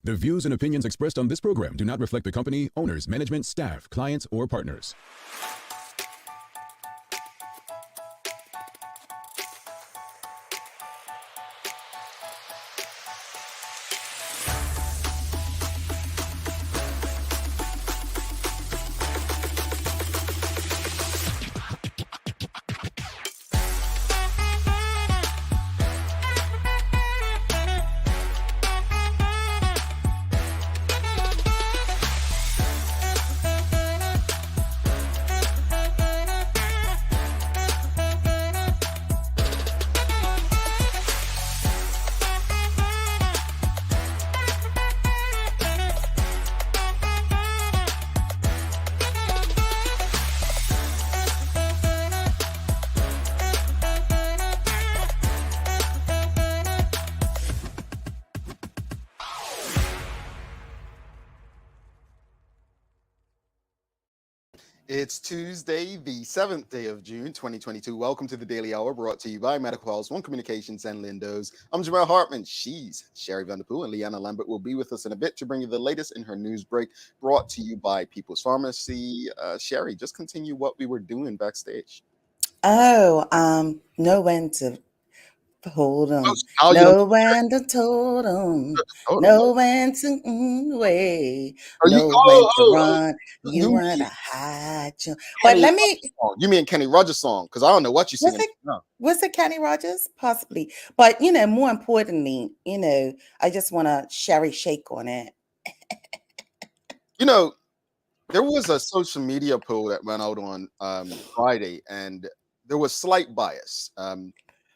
The views and opinions expressed on this program do not reflect the company, owners, management, staff, clients, or partners. It's Tuesday, the 7th day of June, 2022. Welcome to the Daily Hour, brought to you by Medical House, One Communications, and Lindo's. I'm Jamal Hartman. She's Sherry Vanderpool, and Leanna Lambert will be with us in a bit to bring you the latest in her news break, brought to you by People's Pharmacy. Sherry, just continue what we were doing backstage. Know when to hold them, Oh, know when to hold them, know when to wait, know when to run. You want to hide you. But let me. You mean Kenny Rogers song? Because I don't know what you're singing. Was it Kenny Rogers? Possibly. But, more importantly, I just want to Sherry shake on it. There was a social media poll that went out on Friday, and there was slight bias.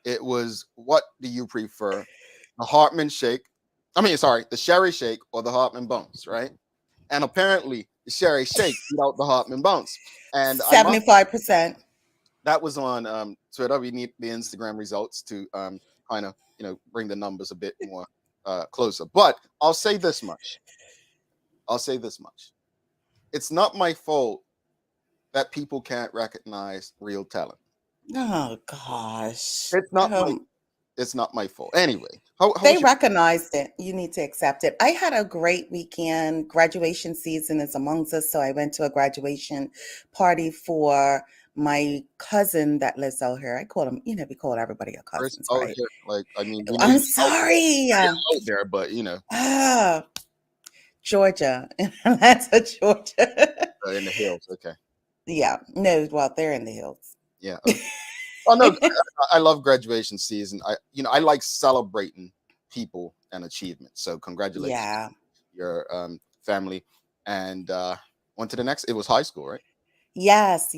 It was, what do you prefer, the Hartman shake? The Sherry shake or the Hartman bounce, right? And apparently, the Sherry shake beat out the Hartman bounce. And 75%. That was on Twitter. We need the Instagram results to kind of bring the numbers a bit more closer. But I'll say this much. It's not my fault that people can't recognize real talent. Oh gosh. It's not my fault. Anyway, they recognized it. You need to accept it. I had a great weekend. Graduation season is amongst us, so I went to a graduation party for my cousin that lives out here. I call him, we call everybody a cousin, right? I'm sorry. Out there, but Georgia, Atlanta, Georgia. In the hills, okay. Yeah, no, well, they're in the hills. Yeah. Okay. Oh no, I love graduation season. I like celebrating people and achievements. So congratulations, your family, and on to the next. It was high school, right? Yes,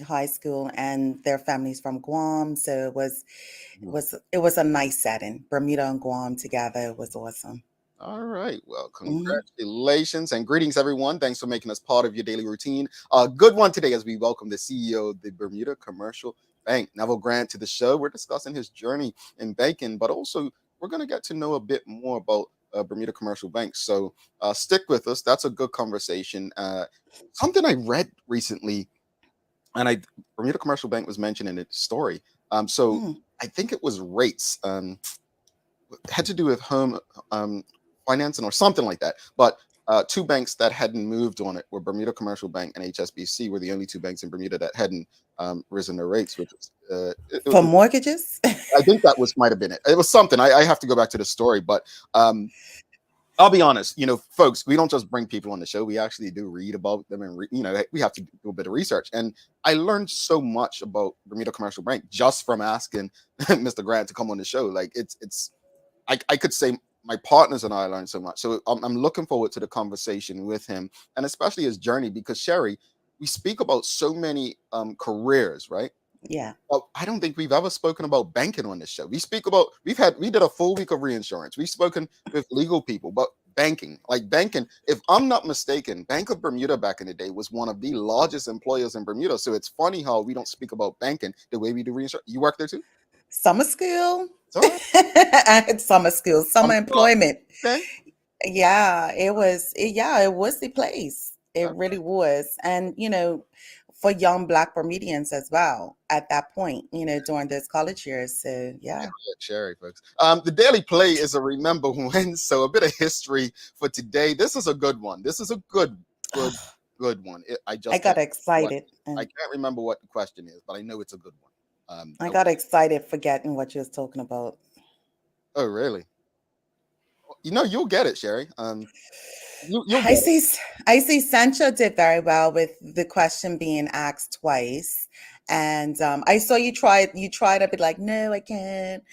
high school, and their families from Guam. So it was a nice setting. Bermuda and Guam together. It was awesome. All right. Well, congratulations and greetings, everyone. Thanks for making us part of your daily routine. Good one today as we welcome the CEO of the Bermuda Commercial Bank, Neville Grant, to the show. We're discussing his journey in banking, but also we're going to get to know a bit more about Bermuda Commercial Bank. So stick with us. That's a good conversation. Something I read recently, and Bermuda Commercial Bank was mentioned in its story. I think it was rates. Had to do with home financing or something like that. But two banks that hadn't moved on it were Bermuda Commercial Bank and HSBC were the only two banks in Bermuda that hadn't risen their rates. Which was, for mortgages? I think that might have been it. It was something. I have to go back to the story. But I'll be honest, folks, we don't just bring people on the show. We actually do read about them and, we have to do a bit of research. And I learned so much about Bermuda Commercial Bank just from asking Mr. Grant to come on the show. Like I could say my partners and I learned so much. So I'm looking forward to the conversation with him and especially his journey, because Sherry, we speak about so many careers, right? Yeah. Well, I don't think we've ever spoken about banking on this show. We did a full week of reinsurance. We've spoken with legal people, but banking, if I'm not mistaken, Bank of Bermuda back in the day was one of the largest employers in Bermuda. So it's funny how we don't speak about banking the way we do reinsurance. You work there too? Summer school. I had summer school, summer employment. Okay. Yeah, it was the place. It really was. And, for young Black Bermudians as well at that point, during those college years. So, yeah. Sherry, folks. The Daily Play is a remember when, so a bit of history for today. This is a good one. This is a good one. I I just got can't excited. I can't remember what the question is, but I know it's a good one. I got excited forgetting what you was talking about. Oh, really? You'll get it, Sherry. You'll I get it. see. I see. Sancho did very well with the question being asked twice, and I saw you tried. You tried to be like, no, I can't.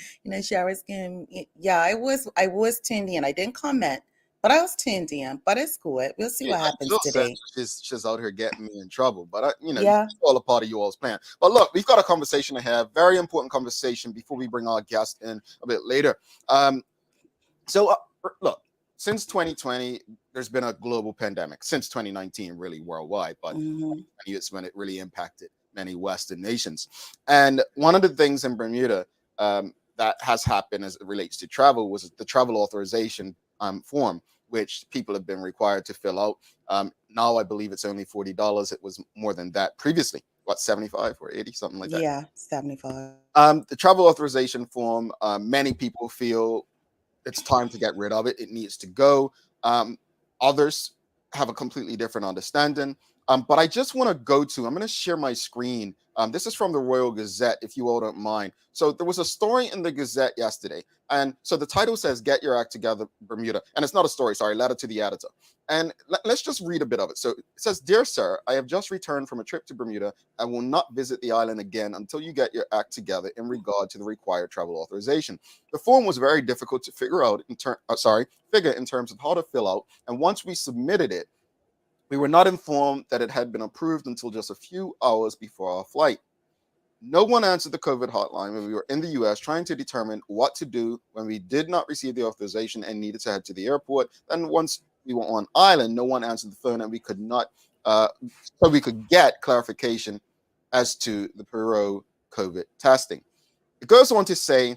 Sherry's game. Yeah, I was tuned in. I didn't comment, but I was tuned in. But it's cool. We'll see Yeah, what I happens feel sad today. she's out here getting me in trouble, but Yeah. it's all a part of you all's plan. But look, we've got a conversation to have, very important conversation before we bring our guest in a bit later. So look, since 2020, there's been a global pandemic. Since 2019, really worldwide, but it's when it really impacted many Western nations. And one of the things in Bermuda that has happened as it relates to travel was the travel authorization form, which people have been required to fill out. Now I believe it's only $40. It was more than that previously. What, 75 or 80, something like that? Yeah, 75. The travel authorization form, many people feel it's time to get rid of it. It needs to go. Others have a completely different understanding. But I just want to I'm going to share my screen. This is from the Royal Gazette, if you all don't mind. So there was a story in the Gazette yesterday. And so the title says, Get Your Act Together, Bermuda. And it's not a story, sorry, letter to the editor. And let's just read a bit of it. So it says, Dear Sir, I have just returned from a trip to Bermuda and will not visit the island again until you get your act together in regard to the required travel authorization. The form was very difficult to figure in terms of how to fill out. And once we submitted it, we were not informed that it had been approved until just a few hours before our flight. No one answered the COVID hotline when we were in the US trying to determine what to do when we did not receive the authorization and needed to head to the airport. Then once we were on island, no one answered the phone and we could not, so we could get clarification as to the Peru COVID testing. It goes on to say,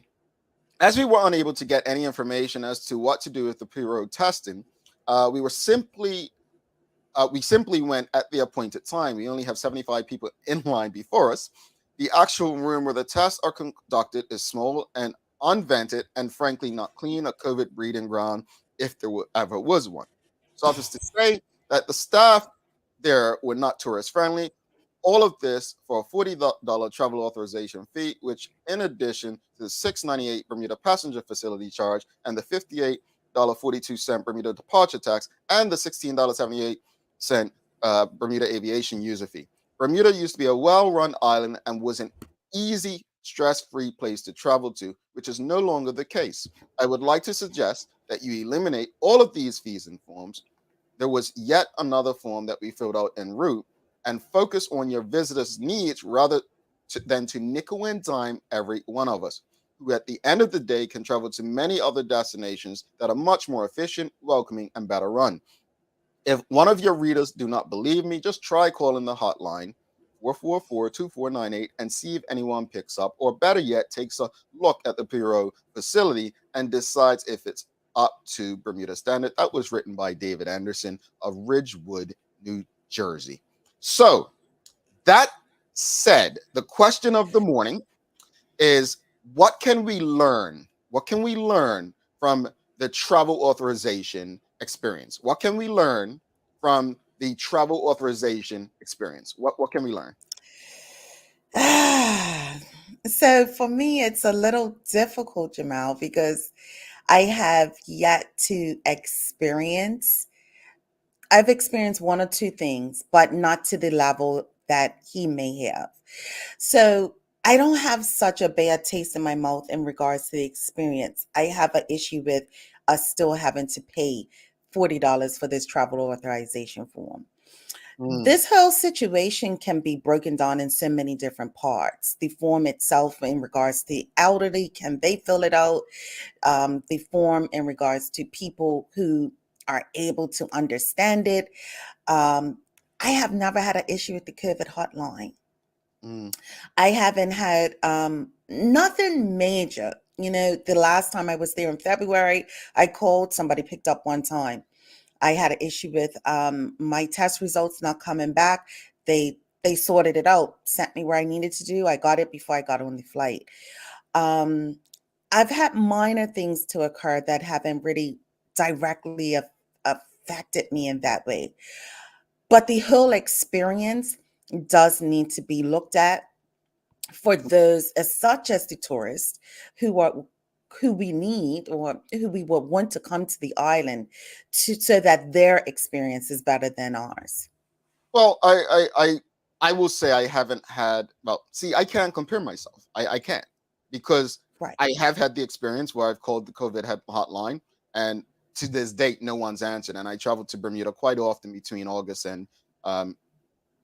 as we were unable to get any information as to what to do with the Peru testing, we simply went at the appointed time. We only have 75 people in line before us. The actual room where the tests are conducted is small and unvented and frankly not clean, a COVID breeding ground if there ever was one. Suffice to say that the staff there were not tourist friendly. All of this for a $40 travel authorization fee, which in addition to the $6.98 Bermuda passenger facility charge and the $58.42 Bermuda departure tax and the $16.78 Bermuda aviation user fee. Bermuda used to be a well-run island and was an easy, stress-free place to travel to, which is no longer the case. I would like to suggest that you eliminate all of these fees and forms. There was yet another form that we filled out en route and focus on your visitors' needs rather than to nickel and dime every one of us, who at the end of the day can travel to many other destinations that are much more efficient, welcoming, and better run. If one of your readers do not believe me, just try calling the hotline 444-2498 and see if anyone picks up, or better yet, takes a look at the Bureau facility and decides if it's up to Bermuda standard. That was written by David Anderson of Ridgewood, New Jersey. So that said, the question of the morning is, what can we learn? What can we learn from the travel authorization experience? What can we learn from the travel authorization experience? What can we learn? So for me, it's a little difficult, Jamal, because I have yet to experience. I've experienced one or two things, but not to the level that he may have. So I don't have such a bad taste in my mouth in regards to the experience. I have an issue with us still having to pay $40 for this travel authorization form. This whole situation can be broken down in so many different parts. The form itself, in regards to the elderly, can they fill it out? The form in regards to people who are able to understand it. I have never had an issue with the COVID hotline. I haven't had nothing major. The last time I was there in February, I called, somebody picked up one time. I had an issue with my test results not coming back. They They sorted it out, sent me where I needed to do. I got it before I got on the flight. Um, I've had minor things to occur that haven't really directly affected me in that way. But the whole experience does need to be looked at for those as such as the tourists who are who we need or who we would want to come to the island to so that their experience is better than ours. Well, I will say I haven't had. Well, see, I can't compare myself. I can't because Right. I have had the experience where I've called the COVID hotline, and to this date, no one's answered. And I traveled to Bermuda quite often between August and um,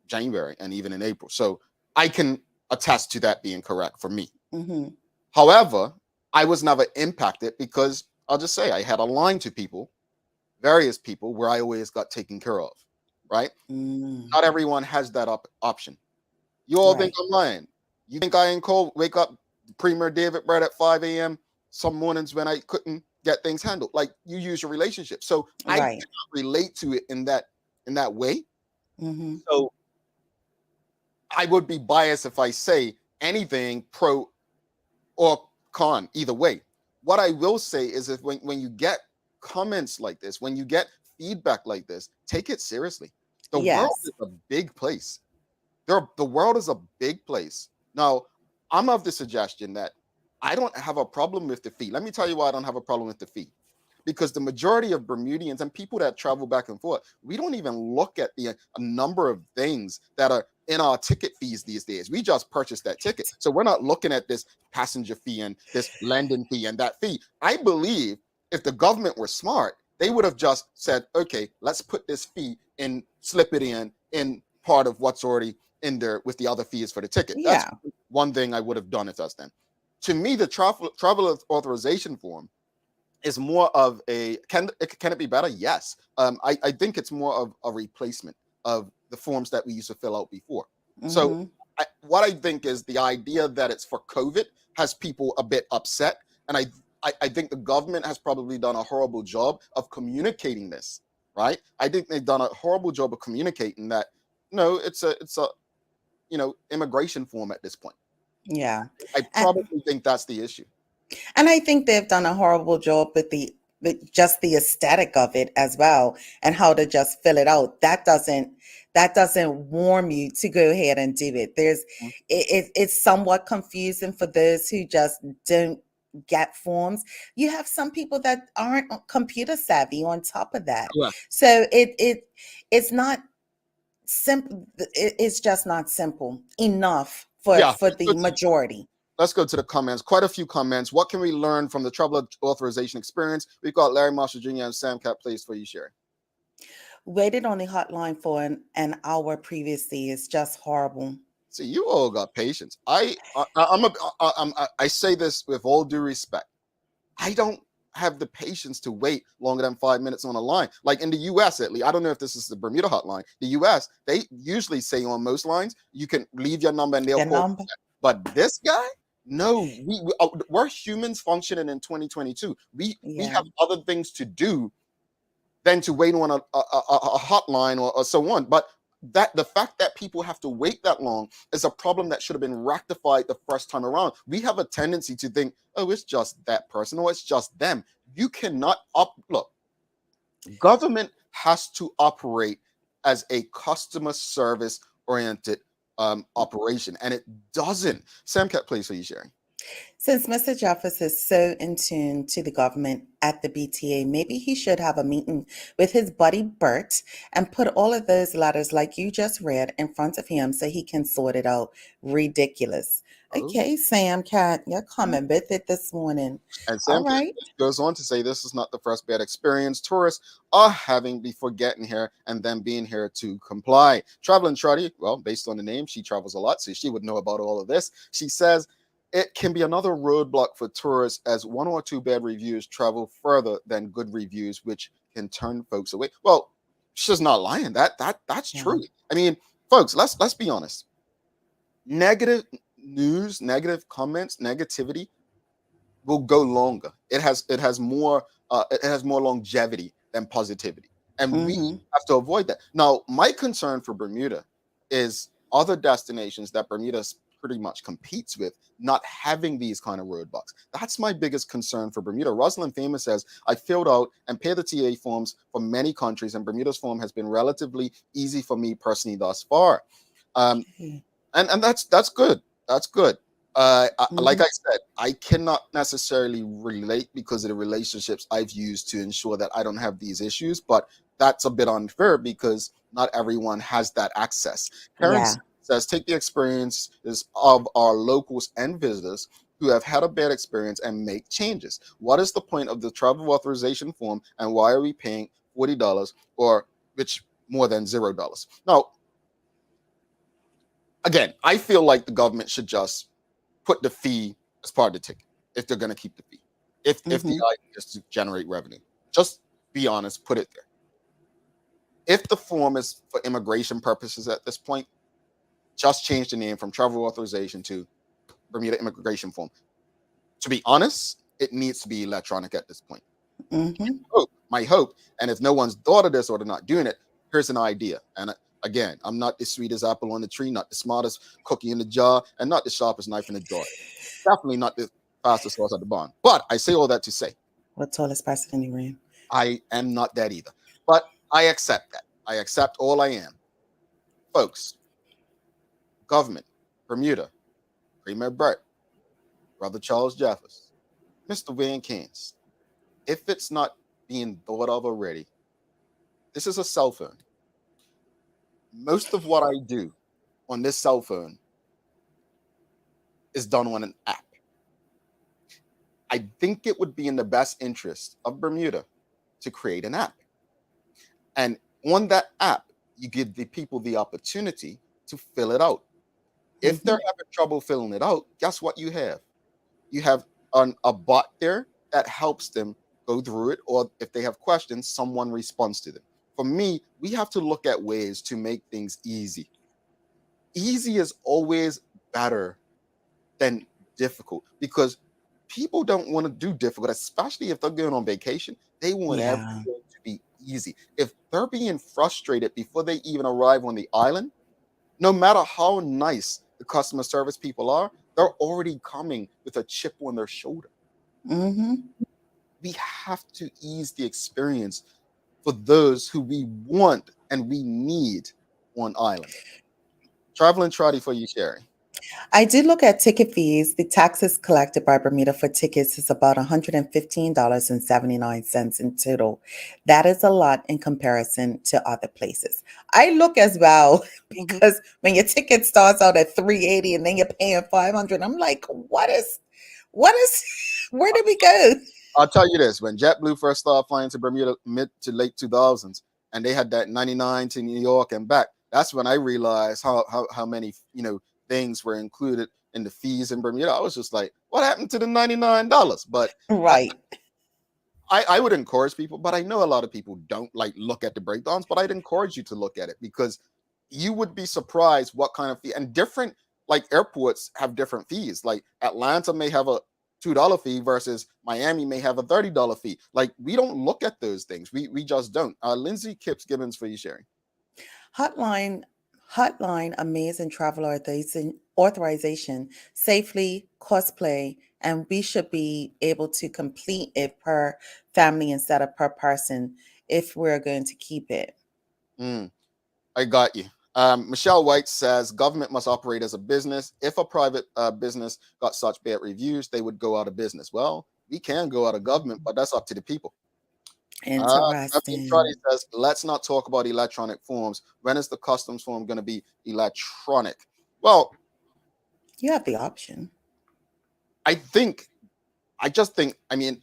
January, and even in April. So I can attest to that being correct for me. Mm-hmm. However, I was never impacted because I'll just say I had a line to people, various people, where I always got taken care of. Right? Mm, Not everyone has that option. You all think right. I'm lying. You think I ain't cold? Wake up, Premier David Brett at 5 a.m. some mornings when I couldn't get things handled. Like you use your relationship. So I Right. cannot relate to it in that way. Mm-hmm. So I would be biased if I say anything pro or con either way. What I will say is if when you get comments like this, when you get feedback like this, take it seriously. The world Yes. is a big place. The world is a big place. Now, I'm of the suggestion that I don't have a problem with the fee. Let me tell you why I don't have a problem with the fee. Because the majority of Bermudians and people that travel back and forth, we don't even look at the a number of things that are in our ticket fees these days. We just purchased that ticket. So we're not looking at this passenger fee and this landing fee and that fee. I believe if the government were smart, they would have just said, okay, let's put this fee and slip it in part of what's already in there with the other fees for the ticket. That's Yeah. one thing I would have done if that's them. To me, the travel authorization form is more of a can it be better? Yes. I think it's more of a replacement of the forms that we used to fill out before. So Mm-hmm. what I think is the idea that it's for COVID has people a bit upset, and I think the government has probably done a horrible job of communicating this. Right? I think they've done a horrible job of communicating that no, it's a immigration form at this point. Yeah. I probably think that's the issue. And I think they've done a horrible job with just the aesthetic of it as well and how to just fill it out. That doesn't warm you to go ahead and do it. It's somewhat confusing for those who just don't get forms. You have some people that aren't computer savvy on top of that. Correct. So it's not simple. It's just not simple enough for Yeah. the majority. Let's go to the comments. Quite a few comments. What can we learn from the travel authorization experience? We've got Larry Marshall Jr. and Sam Cat plays for you, Sherry. Waited on the hotline for an hour previously is just horrible. See, you all got patience. I say this with all due respect. I don't have the patience to wait longer than 5 minutes on a line. Like in the US, at least, I don't know if this is the Bermuda hotline. The US, they usually say on most lines, you can leave your number and they'll The call. number. But this guy, no, we're humans functioning in 2022. We Yeah. have other things to do than to wait on a hotline or so on. But that the fact that people have to wait that long is a problem that should have been rectified the first time around. We have a tendency to think, oh, it's just that person or it's just them. You cannot look. Government has to operate as a customer service oriented operation, and it doesn't. Sam Cat, please, for you sharing. Since Mr. Jeffers is so in tune to the government at the BTA, maybe he should have a meeting with his buddy Bert and put all of those letters like you just read in front of him so he can sort it out. Ridiculous. Oh. Okay, Sam Cat, you're coming with it this morning. And All Sam right. goes on to say this is not the first bad experience tourists are having before getting here and then being here to comply. Traveling Truddy, well, based on the name, she travels a lot, so she would know about all of this. She says it can be another roadblock for tourists as one or two bad reviews travel further than good reviews, which can turn folks away. Well, she's not lying. That's Yeah. true. I mean, folks, let's be honest. Negative news, negative comments, negativity will go longer. It has more longevity than positivity, and we Mm-hmm. have to avoid that. Now, my concern for Bermuda is other destinations that Bermuda pretty much competes with not having these kind of roadblocks. That's my biggest concern for Bermuda. Rosalind Famous says, I filled out and paid the TA forms for many countries, and Bermuda's form has been relatively easy for me personally thus far. And that's good. That's good. Like I said, I cannot necessarily relate because of the relationships I've used to ensure that I don't have these issues, but that's a bit unfair because not everyone has that access. Karen Yeah. says, take the experiences of our locals and visitors who have had a bad experience and make changes. What is the point of the travel authorization form, and why are we paying $40 or which more than $0? Now, again, I feel like the government should just put the fee as part of the ticket if they're going to keep the fee. If the idea is to generate revenue, just be honest, put it there. If the form is for immigration purposes at this point, just change the name from travel authorization to Bermuda immigration form. To be honest, it needs to be electronic at this point. My hope, and if no one's thought of this or they're not doing it, here's an idea. And again, I'm not the sweetest apple on the tree, not the smartest cookie in the jar, and not the sharpest knife in the drawer. Definitely not the fastest horse at the barn. But I say all that to say, What tallest person in the room? I am not that either. But I accept that. I accept all I am. Folks, government, Bermuda, Premier Burt, Brother Charles Jeffers, Mr. Van Keynes, if it's not being thought of already, this is a cell phone. Most of what I do on this cell phone is done on an app. I think it would be in the best interest of Bermuda to create an app. And on that app, you give the people the opportunity to fill it out. If they're having trouble filling it out, guess what you have? You have a bot there that helps them go through it, or if they have questions, someone responds to them. For me, we have to look at ways to make things easy. Easy is always better than difficult because people don't want to do difficult, especially if they're going on vacation. They want everything to be easy. If they're being frustrated before they even arrive on the island, no matter how nice the customer service people are, they're already coming with a chip on their shoulder. We have to ease the experience for those who we want and we need on island. Traveling Trotty for you, Sherry. I did look at ticket fees. The taxes collected by Bermuda for tickets is about $115.79 in total. That is a lot in comparison to other places. I look as well because when your ticket starts out at $380 and then you're paying $500, I'm like, where did we go? I'll tell you this: when JetBlue first started flying to Bermuda mid to late 2000s, and they had that 99 to New York and back, that's when I realized how many things were included in the fees in Bermuda. I was just like, what happened to the $99? But right. I would encourage people, but I know a lot of people don't like look at the breakdowns, but I'd encourage you to look at it because you would be surprised what kind of fee, and different like airports have different fees. Like Atlanta may have a $2 fee versus Miami may have a $30 fee. Like we don't look at those things. We just don't. Lindsay Kipps Gibbons for you, sharing. Hotline, amazing travel authorization, safely cosplay, and we should be able to complete it per family instead of per person if we're going to keep it. I got you. Michelle White says government must operate as a business. If a private business got such bad reviews, they would go out of business. Well, we can go out of government, but that's up to the people. Interesting. Trotty says, let's not talk about electronic forms. When is the customs form going to be electronic? Well, you have the option. I mean,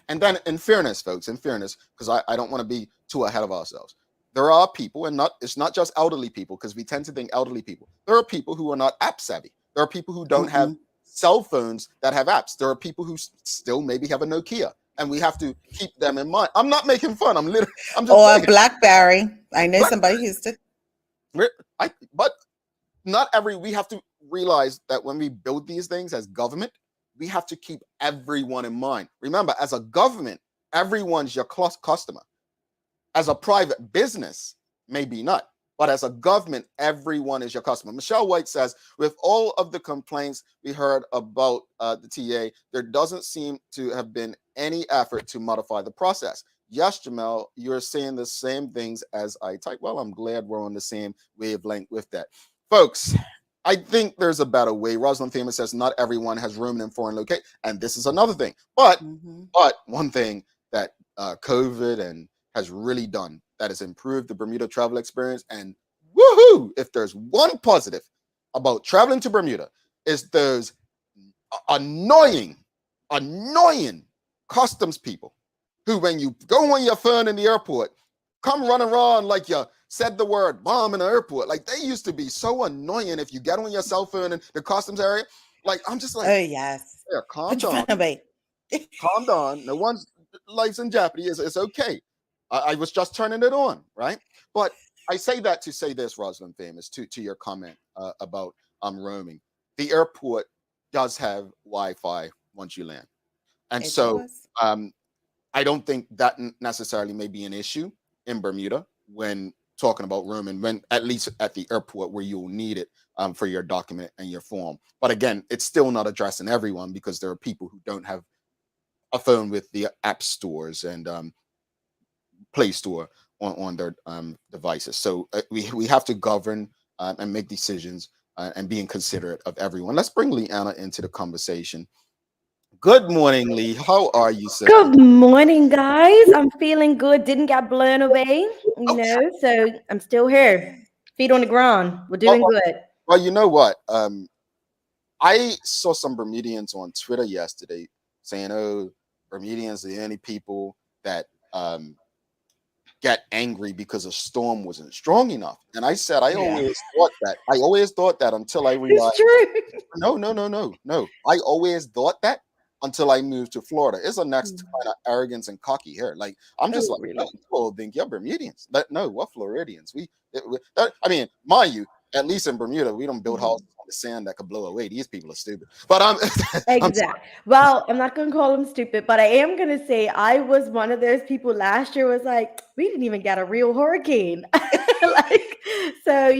and then in fairness, folks, because I don't want to be too ahead of ourselves. There are people, and it's not just elderly people, because we tend to think elderly people. There are people who are not app savvy. There are people who don't have cell phones that have apps. There are people who still maybe have a Nokia, and we have to keep them in mind. I'm not making fun. I'm just a BlackBerry. I know somebody who's to. But not we have to realize that when we build these things as government, we have to keep everyone in mind. Remember, as a government, everyone's your customer. As a private business, maybe not. But as a government, everyone is your customer. Michelle White says, with all of the complaints we heard about the TA, there doesn't seem to have been any effort to modify the process. Yes, Jamel, you're saying the same things as I type. Well, I'm glad we're on the same wavelength with that. Folks, I think there's a better way. Rosalind Famous says not everyone has room in foreign location. And this is another thing. But one thing that COVID and has really done that has improved the Bermuda travel experience. And woohoo, if there's one positive about traveling to Bermuda, is those annoying customs people who, when you go on your phone in the airport, come running around like you said the word bomb in the airport. Like, they used to be so annoying. If you get on your cell phone in the customs area, like, I'm just like, oh yes, yeah, calm down. Calm down. No one's life's in jeopardy. It's okay. I was just turning it on, right? But I say that to say this, Rosalind Famous, to your comment about roaming. The airport does have Wi-Fi once you land, and it so does. I don't think that necessarily may be an issue in Bermuda when talking about roaming, when at least at the airport where you'll need it for your document and your form. But again, it's still not addressing everyone because there are people who don't have a phone with the app stores and Play Store on their devices. So we have to govern and make decisions and being considerate of everyone. Let's bring Leanna into the conversation. Good morning, Lee. How are you, sister? Good morning, guys. I'm feeling good. Didn't get blown away, Oh, so I'm still here. Feet on the ground. We're doing well, good. well, you know what? I saw some Bermudians on Twitter yesterday saying, "Oh, Bermudians are the only people that get angry because a storm wasn't strong enough." And I said, I Yeah. always thought that. I always thought that until I It's realized, true. no. I always thought that until I moved to Florida. It's a next kind of arrogance and cocky here. Like, I'm just Oh, like, no, really? people think you're Bermudians. But no, we're Floridians. I mean, mind you, at least in Bermuda, we don't build houses on the sand that could blow away. These people are stupid. But I'm sorry. Exactly. Well, I'm not going to call him stupid, but I am going to say I was one of those people last year was like, we didn't even get a real hurricane. Like, so,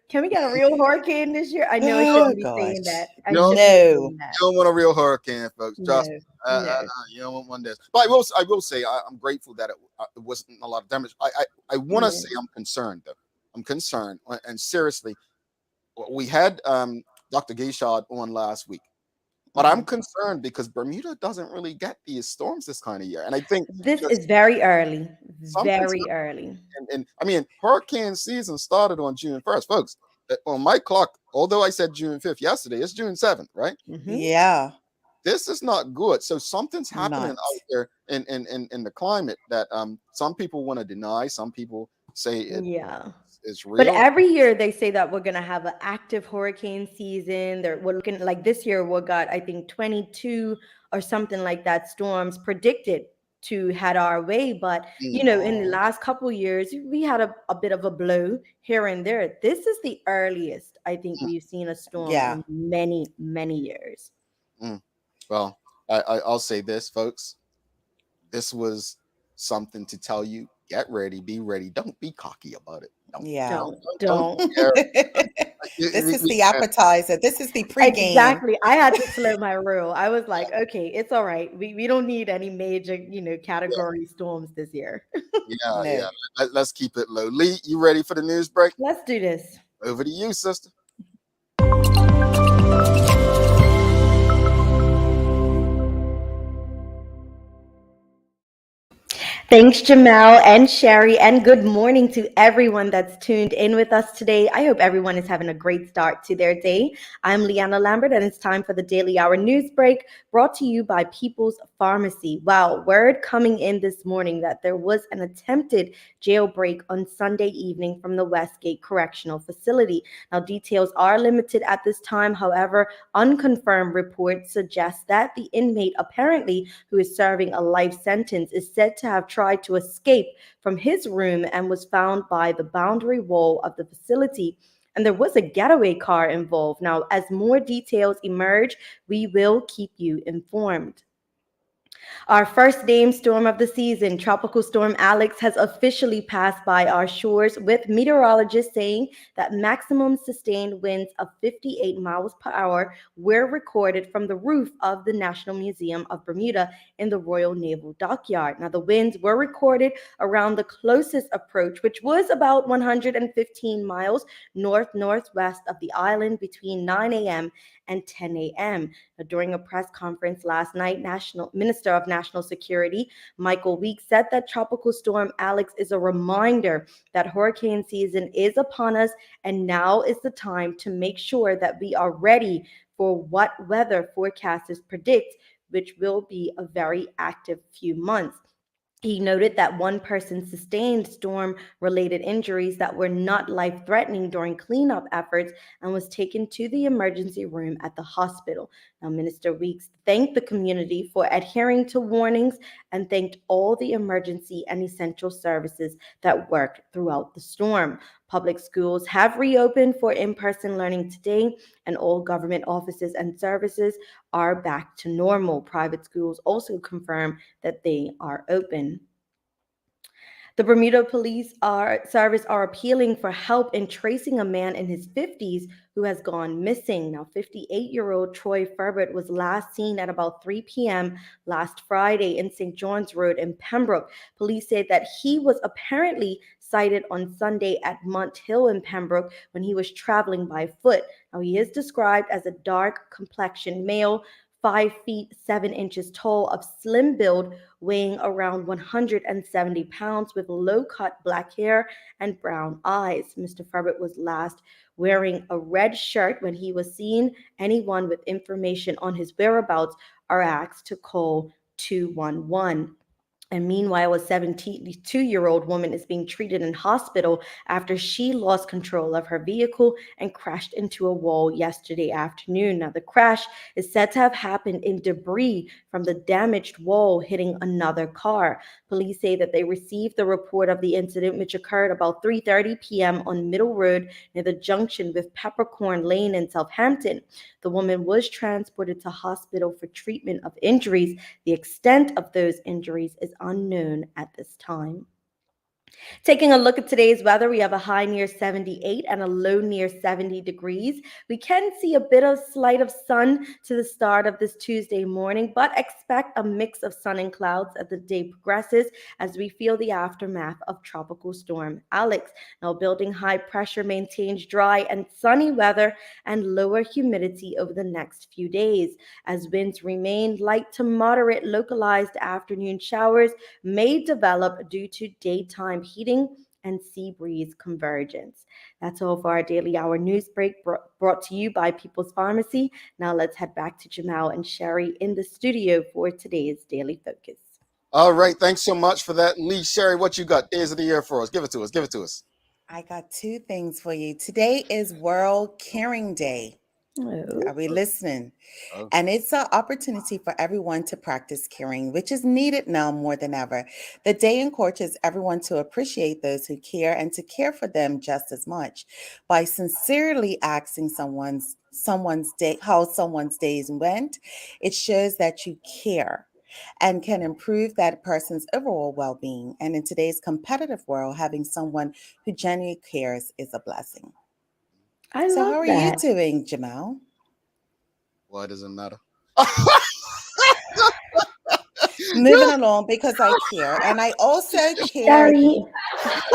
can we get a real hurricane this year? I know I Oh shouldn't be saying gosh. that. I No, shouldn't be No. saying that. you don't want a real hurricane, folks. Trust me. No, no. You don't want one of this. But I will say, I'm grateful that it wasn't a lot of damage. I want to Yeah. say I'm concerned though. I'm concerned, and seriously, we had Dr. Gayshard on last week, but I'm concerned because Bermuda doesn't really get these storms this kind of year, and I think This just is very early. something's Very early. and I mean, hurricane season started on June 1st, folks. On my clock, although I said June 5th yesterday, it's June 7th, right? Hmm. Yeah. This is not good. So something's happening Not. out there in the climate that some people want to deny. Some people say Yeah. it's But real. every year they say that we're gonna have an active hurricane season. We're looking like this year we got I think 22 or something like that storms predicted to head our way. But in the Oh. last couple years we had a bit of a blow here and there. This is the earliest I think Mm, we've seen a storm Yeah. in many, many years. mm. Well, I'll say this, folks. This was something to tell you. Get ready, be ready. Don't be cocky about it. Yeah. Don't Don't. dare. This is We the appetizer. This is the pregame. Exactly. I had to slow my roll. I was like, okay, it's all right. We don't need any major, category storms this year. yeah. No. Let's keep it low. Lee, you ready for the news break? Let's do this. Over to you, sister. Thanks, Jamel and Sherry, and good morning to everyone that's tuned in with us today. I hope everyone is having a great start to their day. I'm Leanna Lambert, and it's time for the Daily Hour News Break, brought to you by People's Pharmacy. Wow, word coming in this morning that there was an attempted jailbreak on Sunday evening from the Westgate Correctional Facility. Now, details are limited at this time. However, unconfirmed reports suggest that the inmate, apparently who is serving a life sentence, is said to have tried to escape from his room and was found by the boundary wall of the facility. And there was a getaway car involved. Now, as more details emerge, we will keep you informed. Our first named storm of the season, Tropical Storm Alex, has officially passed by our shores, with meteorologists saying that maximum sustained winds of 58 miles per hour were recorded from the roof of the National Museum of Bermuda in the Royal Naval Dockyard. Now, the winds were recorded around the closest approach, which was about 115 miles north-northwest of the island between 9 a.m. and 10 a.m. During a press conference last night, National Minister of National Security Michael Weeks said that Tropical Storm Alex is a reminder that hurricane season is upon us, and now is the time to make sure that we are ready for what weather forecasters predict, which will be a very active few months. He noted that one person sustained storm related injuries that were not life threatening during cleanup efforts and was taken to the emergency room at the hospital. Now, Minister Weeks thanked the community for adhering to warnings and thanked all the emergency and essential services that worked throughout the storm. Public schools have reopened for in person learning today, and all government offices and services are back to normal. Private schools also confirm that they are open. The Bermuda Service are appealing for help in tracing a man in his 50s who has gone missing. Now, 58-year-old Troy Furbert was last seen at about 3 p.m. last Friday in St. John's Road in Pembroke. Police said that he was apparently sighted on Sunday at Mont Hill in Pembroke when he was traveling by foot. Now, he is described as a dark-complexioned male, 5 feet 7 inches tall, of slim build, weighing around 170 pounds, with low-cut black hair and brown eyes. Mr. Furbert was last wearing a red shirt when he was seen. Anyone with information on his whereabouts are asked to call 211. And meanwhile, a 72-year-old woman is being treated in hospital after she lost control of her vehicle and crashed into a wall yesterday afternoon. Now, the crash is said to have happened in debris from the damaged wall hitting another car. Police say that they received the report of the incident, which occurred about 3:30 p.m. on Middle Road near the junction with Peppercorn Lane in Southampton. The woman was transported to hospital for treatment of injuries. The extent of those injuries is unknown at this time. Taking a look at today's weather, we have a high near 78 and a low near 70 degrees. We can see a bit of slight of sun to the start of this Tuesday morning, but expect a mix of sun and clouds as the day progresses as we feel the aftermath of Tropical Storm Alex. Now, building high pressure maintains dry and sunny weather and lower humidity over the next few days. As winds remain light to moderate, localized afternoon showers may develop due to daytime heating and sea breeze convergence. That's all for our daily hour news break brought to you by People's Pharmacy. Now let's head back to Jamal and Sherry in the studio for today's Daily Focus. All right, thanks so much for that, Lee. Sherry, what you got? Days of the year for us. Give it to us. Give it to us. I got two things for you. Today is World Caring Day. Are we listening? Oh. And it's an opportunity for everyone to practice caring, which is needed now more than ever. The day encourages everyone to appreciate those who care and to care for them just as much. By sincerely asking someone's day how someone's days went, it shows that you care and can improve that person's overall well-being. And in today's competitive world, having someone who genuinely cares is a blessing. I So love how are you that. doing, Jamal? Why does it matter? Moving along because I care. And I also care. Sherry.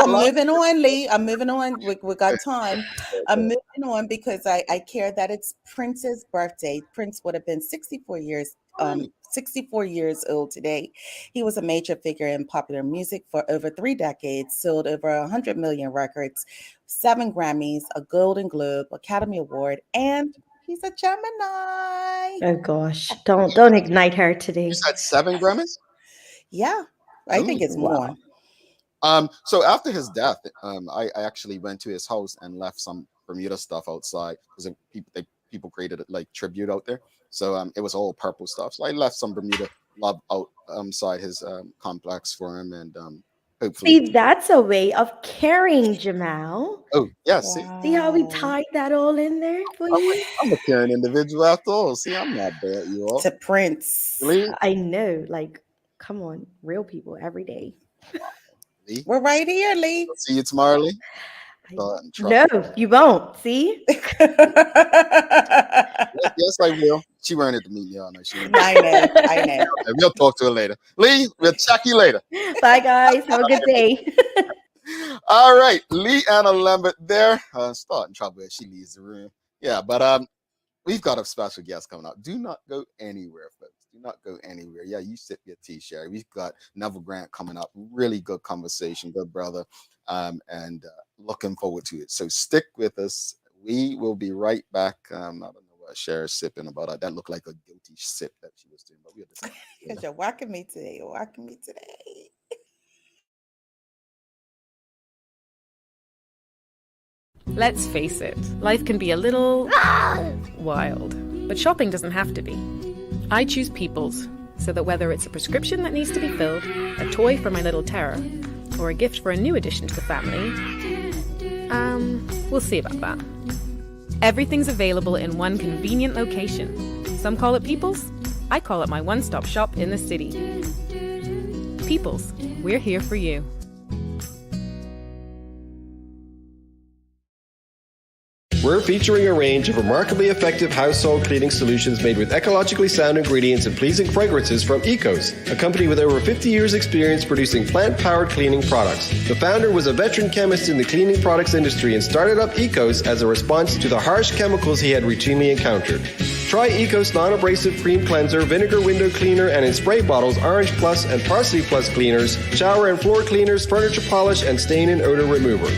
I'm moving on, Lee. I'm moving on. We got time. I'm moving on because I care that it's Prince's birthday. Prince would have been 64 years old today. He was a major figure in popular music for over 3 decades, sold over 100 million records, 7 Grammys, a Golden Globe, Academy Award, and he's a Gemini. Oh gosh, don't ignite her You today. said 7 Grammys? Yeah, I think it's Wow. more. So after his death, I actually went to his house and left some Bermuda stuff outside because people created like tribute out there. So it was all purple stuff. So I left some Bermuda love outside his complex for him, and hopefully. See, that's a way of caring, Jamal. Oh yeah, see, See how we Wow. tied that all in there for you? I'm a caring individual after all. See, I'm not bad, you all. To Prince. Really? I know, like Come on, real people every day. Lee, We're right here, Lee. I'll see you tomorrow, Lee. No, you won't. See? Yes, I will. She wearing it to meet y'all. No, she ain't. I know. Okay, we'll talk to her later. Lee, we'll check you later. Bye, guys. Have a good day. All right, Lee Anna Lambert there. Starting trouble as she leaves the room. Yeah, but we've got a special guest coming up. Do not go anywhere, folks. Do not go anywhere. Yeah, you sip your tea, Sherry. We've got Neville Grant coming up. Really good conversation, good brother. And looking forward to it. So stick with us. We will be right back. I don't know what Sherry's sipping about. That looked like a guilty sip that she was doing, but we'll discuss. Because you're walking me today. You're walking me today. Let's face it, life can be a little wild, but shopping doesn't have to be. I choose People's, so that whether it's a prescription that needs to be filled, a toy for my little terror, or a gift for a new addition to the family, we'll see about that. Everything's available in one convenient location. Some call it People's, I call it my one-stop shop in the city. People's, we're here for you. We're featuring a range of remarkably effective household cleaning solutions made with ecologically sound ingredients and pleasing fragrances from Ecos, a company with over 50 years' experience producing plant-powered cleaning products. The founder was a veteran chemist in the cleaning products industry and started up Ecos as a response to the harsh chemicals he had routinely encountered. Try Ecos non-abrasive cream cleanser, vinegar window cleaner, and in spray bottles, Orange Plus and Parsley Plus cleaners, shower and floor cleaners, furniture polish, and stain and odor remover.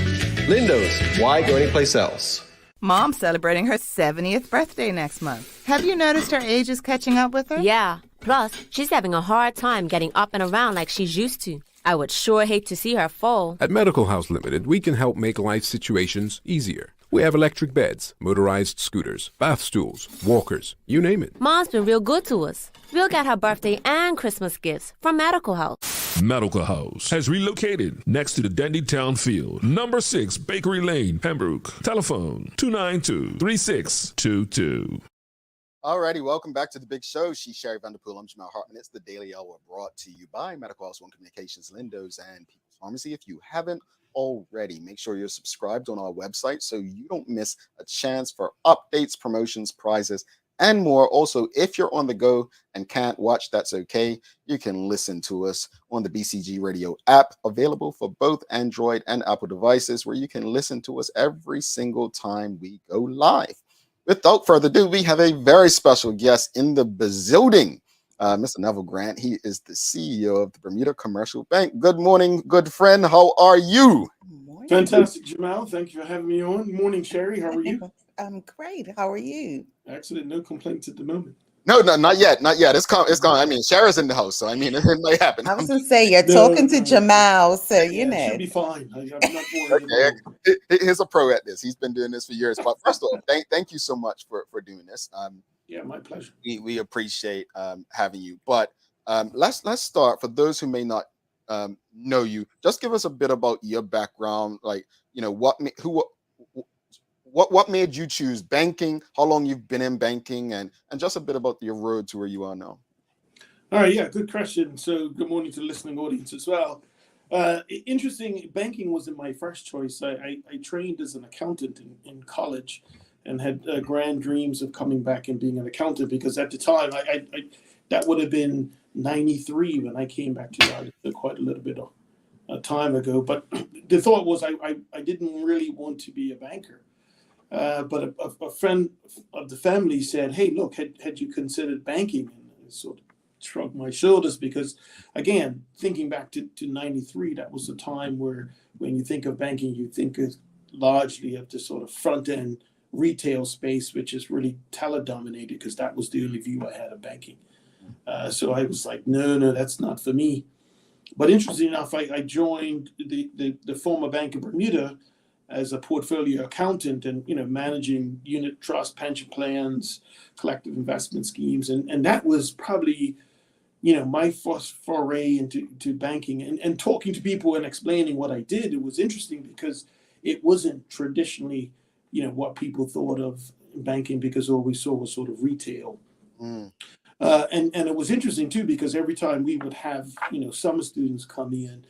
Lindo's, why go anyplace else? Mom's celebrating her 70th birthday next month. Have you noticed her age is catching up with her? Yeah. Plus, she's having a hard time getting up and around like she's used to. I would sure hate to see her fall. At Medical House Limited, we can help make life situations easier. We have electric beds, motorized scooters, bath stools, walkers, you name it. Mom's been real good to us. We'll get her birthday and Christmas gifts from Medical House. Medical House has relocated next to the Dandytown Field, number 6 Bakery Lane, Pembroke. Telephone 292-3622. Alrighty, welcome back to the big show. She's Sherry Vanderpool. I'm Jamal Hartman. It's the Daily Hour brought to you by Medical House One Communications, Lindo's, and People's Pharmacy. If you haven't already, make sure you're subscribed on our website so you don't miss a chance for updates, promotions, prizes, and more. Also, if you're on the go and can't watch, that's okay. You can listen to us on the BCG Radio app, available for both Android and Apple devices, where you can listen to us every single time we go live. Without further ado, we have a very special guest in the building, Mr. Neville Grant. He is the CEO of the Bermuda Commercial Bank. Good morning, good friend. How are you? Morning. Fantastic, Jamal. Thank you for having me on. Morning, Sherry. How are you? I'm great. How are you? Excellent. No complaints at the moment. No, not yet. Not yet. It's gone. I mean, Shara's in the house, so I mean, it might happen. I was going to say, you're talking to Jamal, so you know. It should be fine. I'm not worried about it. He's a pro at this. He's been doing this for years. But first of all, thank you so much for doing this. Yeah, my pleasure. We appreciate having you. But let's start. For those who may not know you, just give us a bit about your background. Like, you know, what made you choose banking, how long you've been in banking, and just a bit about your road to where you are now. All right, yeah, good question. So good morning to the listening audience as well. Interesting, banking wasn't my first choice. I trained as an accountant in college and had grand dreams of coming back and being an accountant, because at the time, I that would have been 93 when I came back to Ireland, quite a little bit of time ago. But the thought was I didn't really want to be a banker. But a friend of the family said, "Hey, look, had you considered banking?" And I sort of shrugged my shoulders, because, again, thinking back to 93, that was the time where, when you think of banking, you think largely of the sort of front-end retail space, which is really teller-dominated, because that was the only view I had of banking. So I was like, no, that's not for me. But interestingly enough, I joined the former Bank of Bermuda as a portfolio accountant, and, you know, managing unit trust, pension plans, collective investment schemes. And that was probably, you know, my first foray into banking, and talking to people and explaining what I did. It was interesting because it wasn't traditionally, you know, what people thought of banking, because all we saw was sort of retail. And it was interesting too, because every time we would have, summer students come in,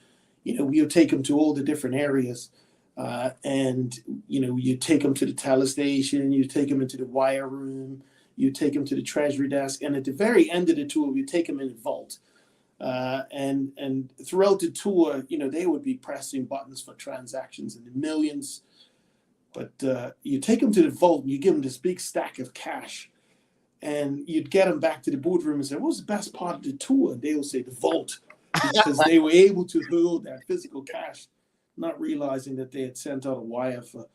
we would take them to all the different areas. And, you take them to the teller station, you take them into the wire room, you take them to the treasury desk. And at the very end of the tour, you take them in the vault. And throughout the tour, they would be pressing buttons for transactions in the millions. But you take them to the vault and you give them this big stack of cash. And you'd get them back to the boardroom and say, what was the best part of the tour? And they will say the vault, because they were able to hold that physical cash, not realizing that they had sent out a wire for,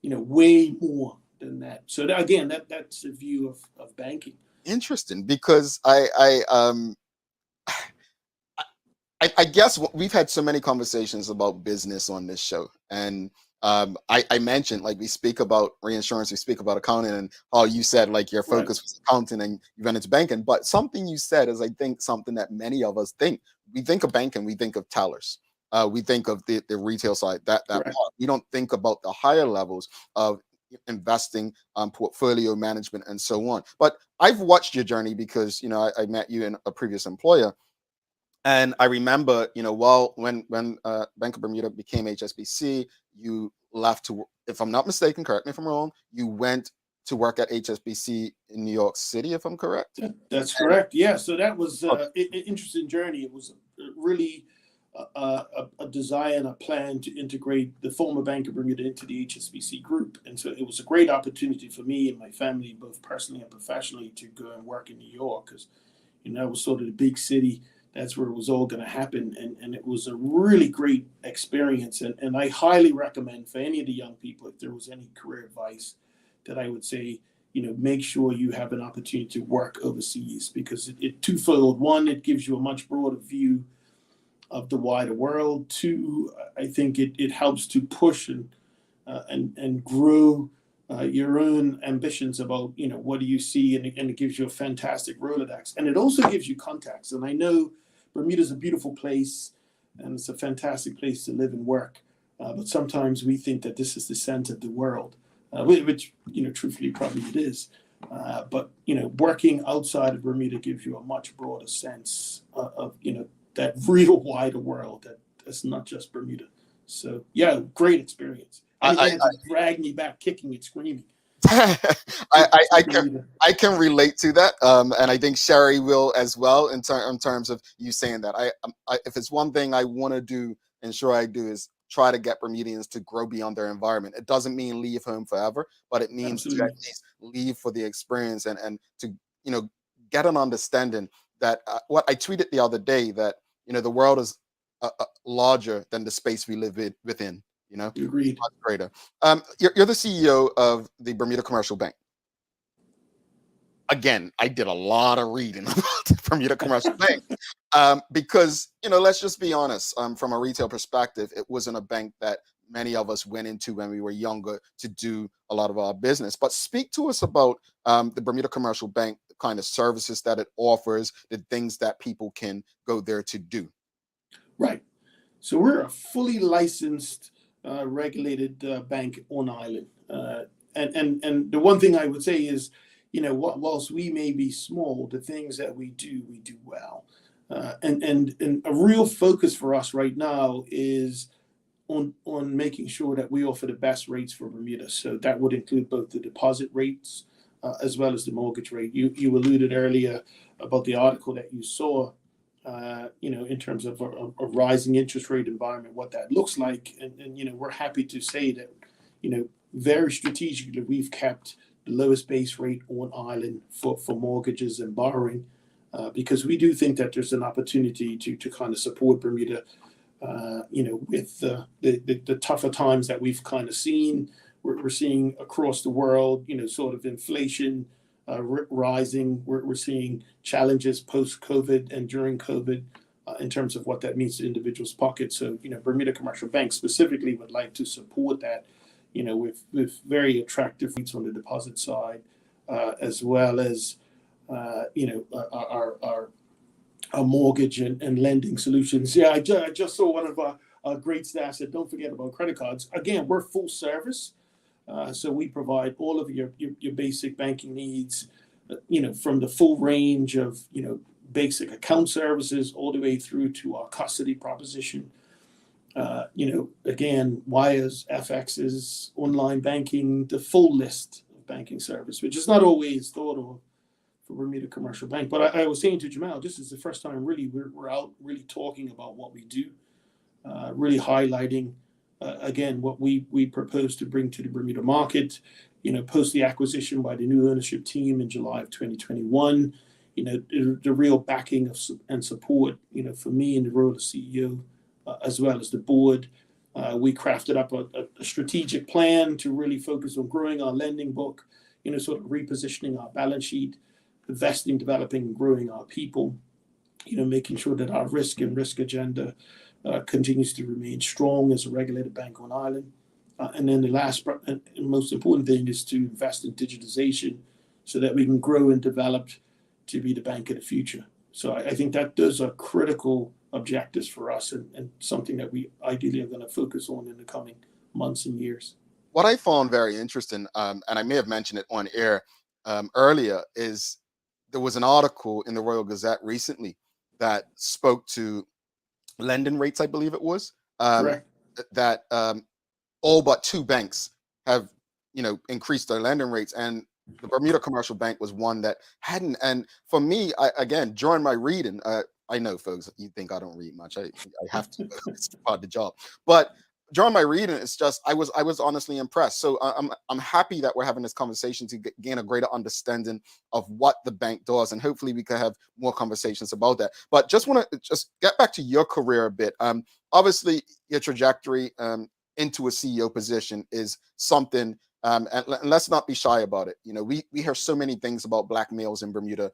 way more than that. So that's the view of banking. Interesting, because I guess we've had so many conversations about business on this show, and I mentioned, like, we speak about reinsurance, we speak about accounting, and how you said, like, your focus was accounting and you went into banking. But something you said is, I think, something that many of us think. We think of banking, we think of tellers. We think of the retail side, that part. We don't think about the higher levels of investing, portfolio management, and so on. But I've watched your journey because, I met you in a previous employer. And I remember, when Bank of Bermuda became HSBC, you left to, if I'm not mistaken, correct me if I'm wrong, you went to work at HSBC in New York City, if I'm correct? That's correct. Yeah. So that was an interesting journey. It was really a desire and a plan to integrate the former Bank of Bermuda into the HSBC group. And so it was a great opportunity for me and my family, both personally and professionally, to go and work in New York, because, it was sort of the big city. That's where it was all going to happen. And it was a really great experience. And I highly recommend for any of the young people, if there was any career advice that I would say, make sure you have an opportunity to work overseas, because it twofold. One, it gives you a much broader view of the wider world. Two, I think it helps to push and grow your own ambitions about, what do you see, and it gives you a fantastic Rolodex. And it also gives you contacts. And I know Bermuda's a beautiful place, and it's a fantastic place to live and work. But sometimes we think that this is the center of the world, which, truthfully, probably it is. But, working outside of Bermuda gives you a much broader sense of, that real wider world that's not just Bermuda. So, yeah, great experience. I drag me back kicking and screaming. I can relate to that, and I think Sherry will as well, in terms of you saying that. If it's one thing I want to do, ensure I do, is try to get Bermudians to grow beyond their environment. It doesn't mean leave home forever, but it means to at least leave for the experience, and to get an understanding that what I tweeted the other day, that the world is larger than the space we live within. Agreed. Much greater. You're the CEO of the Bermuda Commercial Bank. Again, I did a lot of reading about the Bermuda Commercial Bank, because, let's just be honest, from a retail perspective, it wasn't a bank that many of us went into when we were younger to do a lot of our business. But speak to us about the Bermuda Commercial Bank, the kind of services that it offers, the things that people can go there to do. Right. So we're a fully licensed, regulated bank on island. And the one thing I would say is, whilst we may be small, the things that we do well. And a real focus for us right now is on making sure that we offer the best rates for Bermuda. So that would include both the deposit rates as well as the mortgage rate. You alluded earlier about the article that you saw, in terms of a rising interest rate environment, what that looks like. And we're happy to say that, very strategically, we've kept the lowest base rate on island for mortgages and borrowing, because we do think that there's an opportunity to kind of support Bermuda, with the tougher times that we've kind of seen. We're seeing across the world, sort of inflation rising. We're seeing challenges post-COVID and during COVID in terms of what that means to individuals' pockets. So, Bermuda Commercial Bank specifically would like to support that, with very attractive rates on the deposit side, as well as, our mortgage and lending solutions. Yeah, I just saw one of our great staff said, don't forget about credit cards. Again, we're full service. So we provide all of your basic banking needs, from the full range of, basic account services all the way through to our custody proposition. Again, wires, FXs, online banking, the full list of banking service, which is not always thought of for Bermuda Commercial Bank. But I was saying to Jamal, this is the first time really we're out really talking about what we do, really highlighting, again, what we propose to bring to the Bermuda market, post the acquisition by the new ownership team in July of 2021, the real backing of and support, for me in the role of CEO, as well as the board. We crafted up a strategic plan to really focus on growing our lending book, sort of repositioning our balance sheet, investing, developing, and growing our people, making sure that our risk agenda continues to remain strong as a regulated bank on Ireland. And then the last and most important thing is to invest in digitization so that we can grow and develop to be the bank of the future. So I think that those are critical objectives for us and something that we ideally are going to focus on in the coming months and years. What I found very interesting, and I may have mentioned it on air earlier, is there was an article in the Royal Gazette recently that spoke to lending rates, I believe it was, that all but two banks have, increased their lending rates, and the Bermuda Commercial Bank was one that hadn't. And for me, again, during my reading, I know, folks, you think I don't read much. I have to. It's part of the job. But during my reading, it's just I was honestly impressed. So I'm happy that we're having this conversation to gain a greater understanding of what the bank does, and hopefully we can have more conversations about that. But just want to get back to your career a bit. Obviously, your trajectory into a CEO position is something. And let's not be shy about it. We hear so many things about Black males in Bermuda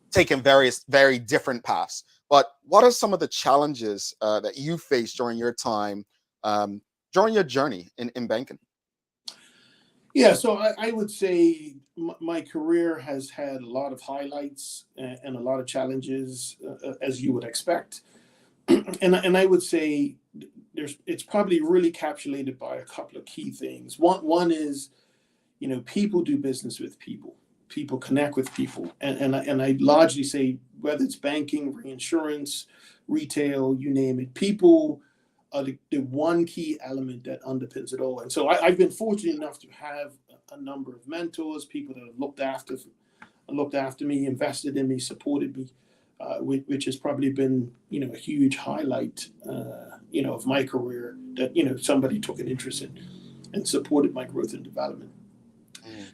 taking very different paths. But what are some of the challenges that you faced during your time, during your journey in banking? Yeah, so I would say my career has had a lot of highlights and a lot of challenges, as you would expect. And I would say it's probably really encapsulated by a couple of key things. One is, people do business with people. People connect with people. And I largely say, whether it's banking, reinsurance, retail, you name it, people are the one key element that underpins it all. And so I've been fortunate enough to have a number of mentors, people that have looked after me, invested in me, supported me, which has probably been, a huge highlight, of my career, that, somebody took an interest in and supported my growth and development.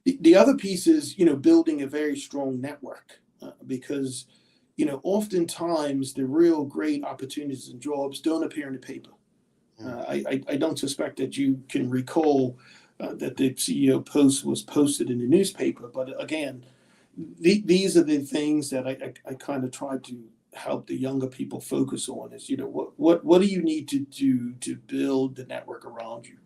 The other piece is, building a very strong network, because, oftentimes the real great opportunities and jobs don't appear in the paper. I don't suspect that you can recall that the CEO post was posted in the newspaper, but again, these are the things that I kind of try to help the younger people focus on is, what do you need to do to build the network around you?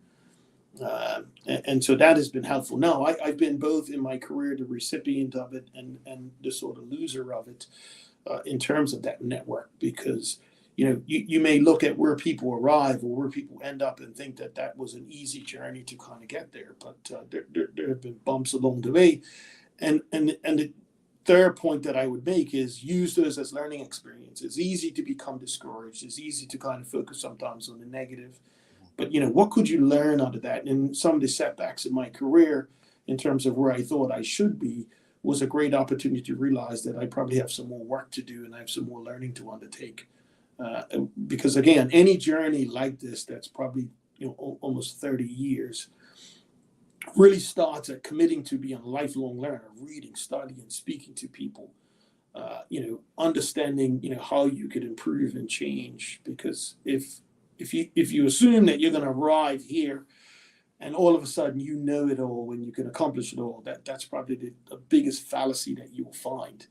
And so that has been helpful. Now, I've been both in my career the recipient of it and the sort of loser of it in terms of that network, because, you may look at where people arrive or where people end up and think that was an easy journey to kind of get there. But there have been bumps along the way. And the third point that I would make is use those as learning experiences. It's easy to become discouraged. It's easy to kind of focus sometimes on the negative. But, what could you learn out of that? And some of the setbacks in my career in terms of where I thought I should be was a great opportunity to realize that I probably have some more work to do and I have some more learning to undertake. Because, again, any journey like this that's probably, almost 30 years really starts at committing to being a lifelong learner, reading, studying, speaking to people, understanding, how you could improve and change. Because if you assume that you're going to arrive here and all of a sudden you know it all and you can accomplish it all, that's probably the biggest fallacy that you'll find.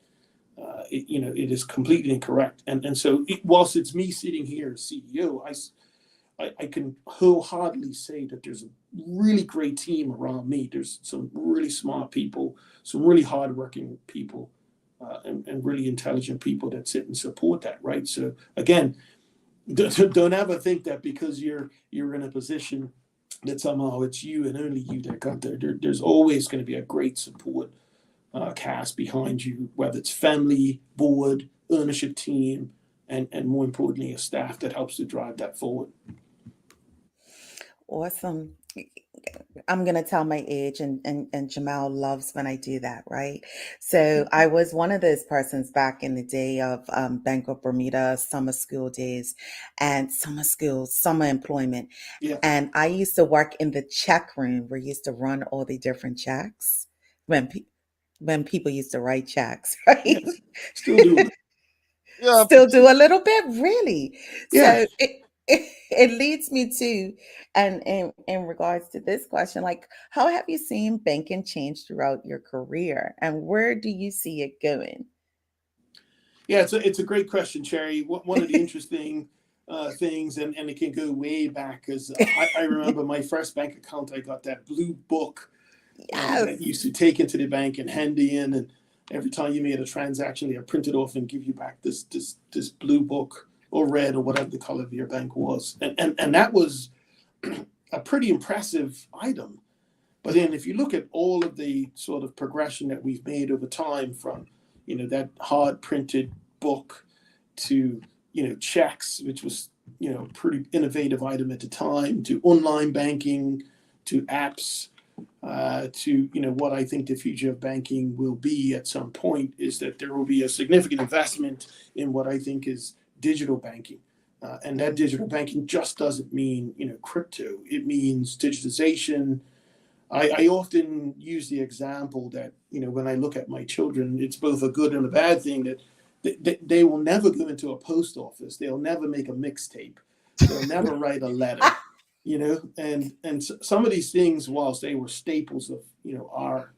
It is completely incorrect. And so whilst it's me sitting here as CEO, I can wholeheartedly say that there's a really great team around me. There's some really smart people, some really hardworking people, and really intelligent people that sit and support that, right? So again, don't ever think that because you're in a position that somehow it's you and only you that got there. There's always going to be a great support cast behind you, whether it's family, board, ownership team, and more importantly, a staff that helps to drive that forward. Awesome. I'm gonna tell my age, and Jamal loves when I do that, right? So I was one of those persons back in the day of Bank of Bermuda summer school days and summer employment. Yeah. And I used to work in the check room where you used to run all the different checks when when people used to write checks, right? Yes. Still do it. Yeah, Still do a little bit, really. Yeah. So it leads me to, and in regards to this question, like, how have you seen banking change throughout your career, and where do you see it going? Yeah, it's a great question, Cherry. One of the interesting things, and it can go way back, because I remember my first bank account, I got that blue book that Yes. you used to take into the bank and hand in, and every time you made a transaction, they print it off and give you back this blue book, or red, or whatever the color of your bank was, and that was a pretty impressive item. But then if you look at all of the sort of progression that we've made over time, from that hard printed book to checks, which was pretty innovative item at the time, to online banking, to apps, to what I think the future of banking will be at some point, is that there will be a significant investment in what I think is digital banking. And that digital banking just doesn't mean crypto. It means digitization. I often use the example that when I look at my children, it's both a good and a bad thing, that they will never go into a post office. They'll never make a mixtape. They'll never write a letter. And some of these things, whilst they were staples of our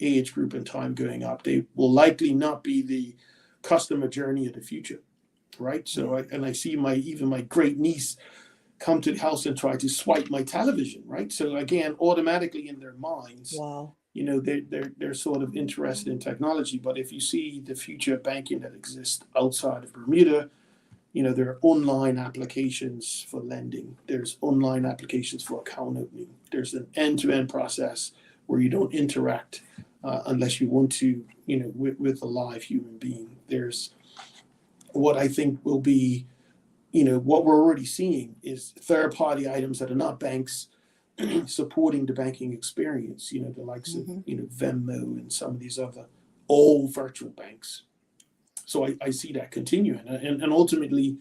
age group and time going up, they will likely not be the customer journey of the future, right? So I see even my great niece come to the house and try to swipe my television, right? So again, automatically in their minds, Wow. they're sort of interested in technology. But if you see the future of banking that exists outside of Bermuda, there are online applications for lending. There's online applications for account opening. There's an end-to-end process where you don't interact unless you want to, with a live human being. There's what I think will be, what we're already seeing is third-party items that are not banks supporting the banking experience. The likes of Venmo and some of these other old virtual banks. So I see that continuing, and ultimately,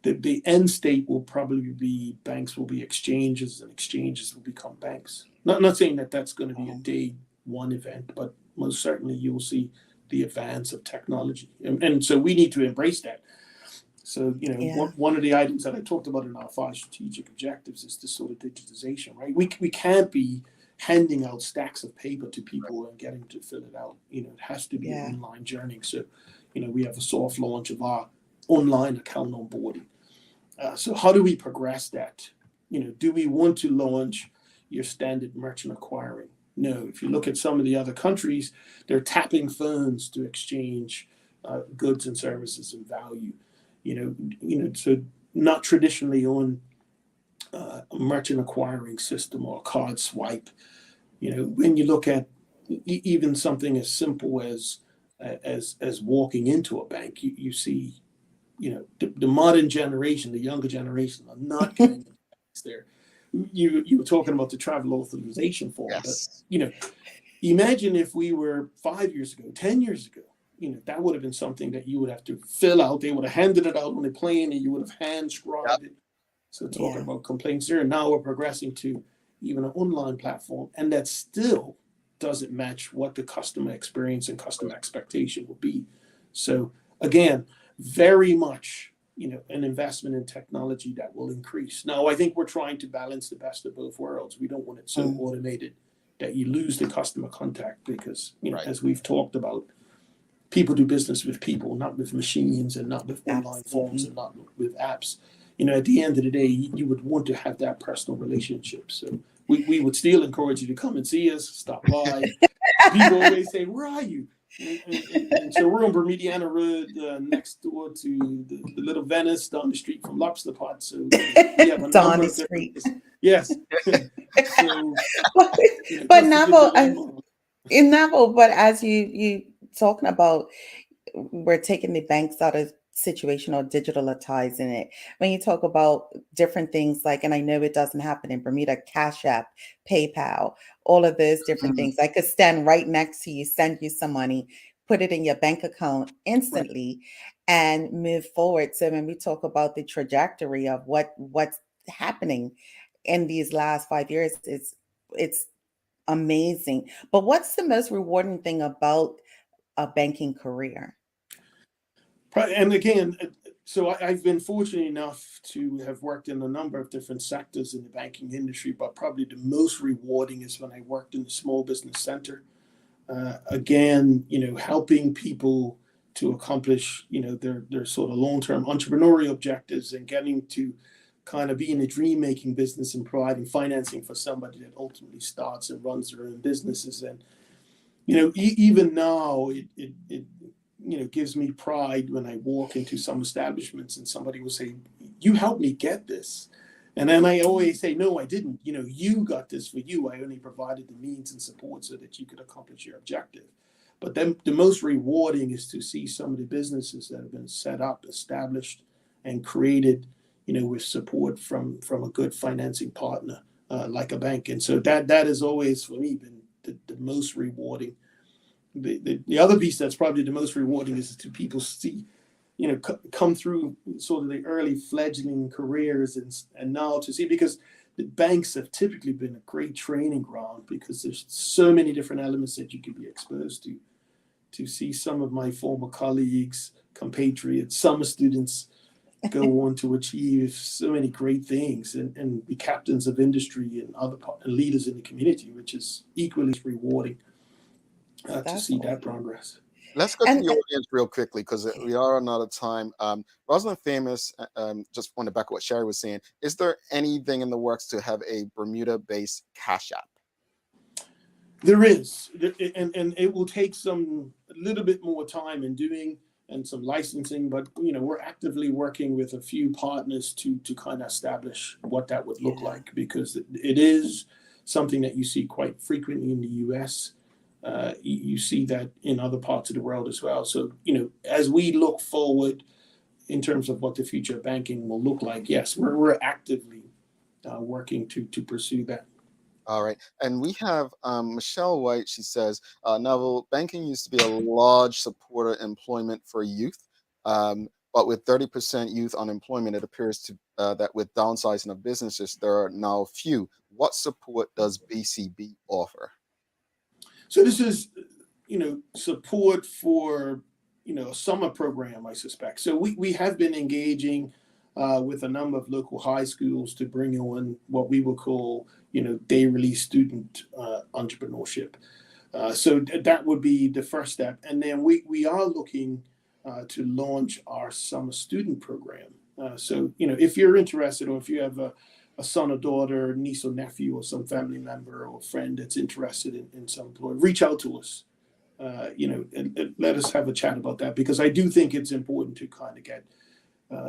the end state will probably be banks will be exchanges, and exchanges will become banks. Not saying that that's going to be a day one event, but most certainly you will see the advance of technology, and so we need to embrace that. So one of the items that I talked about in our 5 strategic objectives is this sort of digitization, right? We can't be handing out stacks of paper to people and getting to fill it out. It has to be an online journey. So we have a soft launch of our online account onboarding. So how do we progress that? Do we want to launch your standard merchant acquiring? No. If you look at some of the other countries, they're tapping phones to exchange goods and services and value. So not traditionally on a merchant acquiring system or a card swipe. When you look at even something as simple as walking into a bank, you see, the modern generation, the younger generation, are not getting there. You were talking about the travel authorization form, yes. But imagine if we were 5 years ago, 10 years ago, that would have been something that you would have to fill out. They would have handed it out on the plane, and you would have hand scribed it. So talking about complaints there, now we're progressing to even an online platform, and that still doesn't match what the customer experience and customer expectation will be. So again, very much, an investment in technology that will increase. Now, I think we're trying to balance the best of both worlds. We don't want it so automated that you lose the customer contact, because, as we've talked about, people do business with people, not with machines, and not with online forms, and not with apps. At the end of the day, you would want to have that personal relationship. So we would still encourage you to come and see us, stop by. People always say, "Where are you?" And so we're on Bermudiana Road, next door to the Little Venice, down the street from Lobster Pot. So we have a Down number the of street. Yes. So, But Neville, in Neville, but as you talking about, we're taking the banks out of situation or digitalizing it. When you talk about different things like, and I know it doesn't happen in Bermuda, Cash App, PayPal, all of those different Mhm. things. I could stand right next to you, send you some money, put it in your bank account Right. instantly, and move forward. So when we talk about the trajectory of what's happening in these last 5 years, it's amazing. But what's the most rewarding thing about a banking career? And again, so I've been fortunate enough to have worked in a number of different sectors in the banking industry, but probably the most rewarding is when I worked in the small business center. Again, helping people to accomplish, their sort of long-term entrepreneurial objectives and getting to kind of be in a dream-making business and providing financing for somebody that ultimately starts and runs their own businesses. And even now, it gives me pride when I walk into some establishments and somebody will say, "You helped me get this." And then I always say, "No, I didn't. You got this for you. I only provided the means and support so that you could accomplish your objective." But then the most rewarding is to see some of the businesses that have been set up, established, and created, with support from a good financing partner like a bank. And so that has always for me been the most rewarding. The other piece that's probably the most rewarding is to people see, come through sort of the early fledgling careers and now to see, because the banks have typically been a great training ground because there's so many different elements that you can be exposed to see some of my former colleagues, compatriots, summer students go on to achieve so many great things and be captains of industry and other leaders in the community, which is equally rewarding to That's see that awesome. progress. Let's go to And the audience real quickly because we are on out of time. Rosalind Famous, just want to back up what Sherry was saying. Is there anything in the works to have a Bermuda-based Cash App? There is, and it will take a little bit more time in doing and some licensing, but we're actively working with a few partners to kind of establish what that would look like, because it is something that you see quite frequently in the U.S. You see that in other parts of the world as well. So as we look forward in terms of what the future of banking will look like, yes, we're actively working to pursue that. All right. And we have Michelle White. She says, Neville, banking used to be a large supporter employment for youth. But with 30% youth unemployment, it appears to that with downsizing of businesses, there are now few. What support does BCB offer? So this is, support for, a summer program, I suspect. So we have been engaging with a number of local high schools to bring in what we would call, day release student entrepreneurship. So that would be the first step. And then we are looking to launch our summer student program. So, if you're interested, or if you have a son or daughter, niece or nephew, or some family member or friend that's interested in some employment, reach out to us, and let us have a chat about that, because I do think it's important to kind of get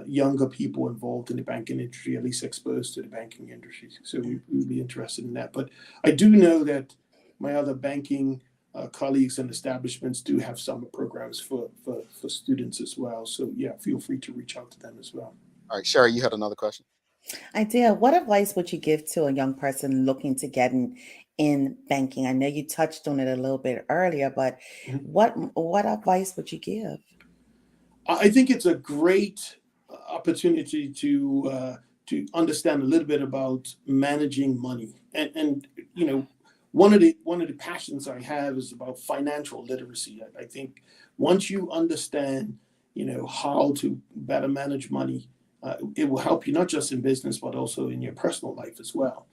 younger people involved in the banking industry, at least exposed to the banking industry. So we'd be interested in that. But I do know that my other banking colleagues and establishments do have summer programs for students as well. So yeah, feel free to reach out to them as well. All right, Sherry, you had another question. I do. What advice would you give to a young person looking to get in banking? I know you touched on it a little bit earlier, but Mhm. what advice would you give? I think it's a great opportunity to understand a little bit about managing money, and one of the passions I have is about financial literacy. I think once you understand how to better manage money, it will help you not just in business but also in your personal life as well.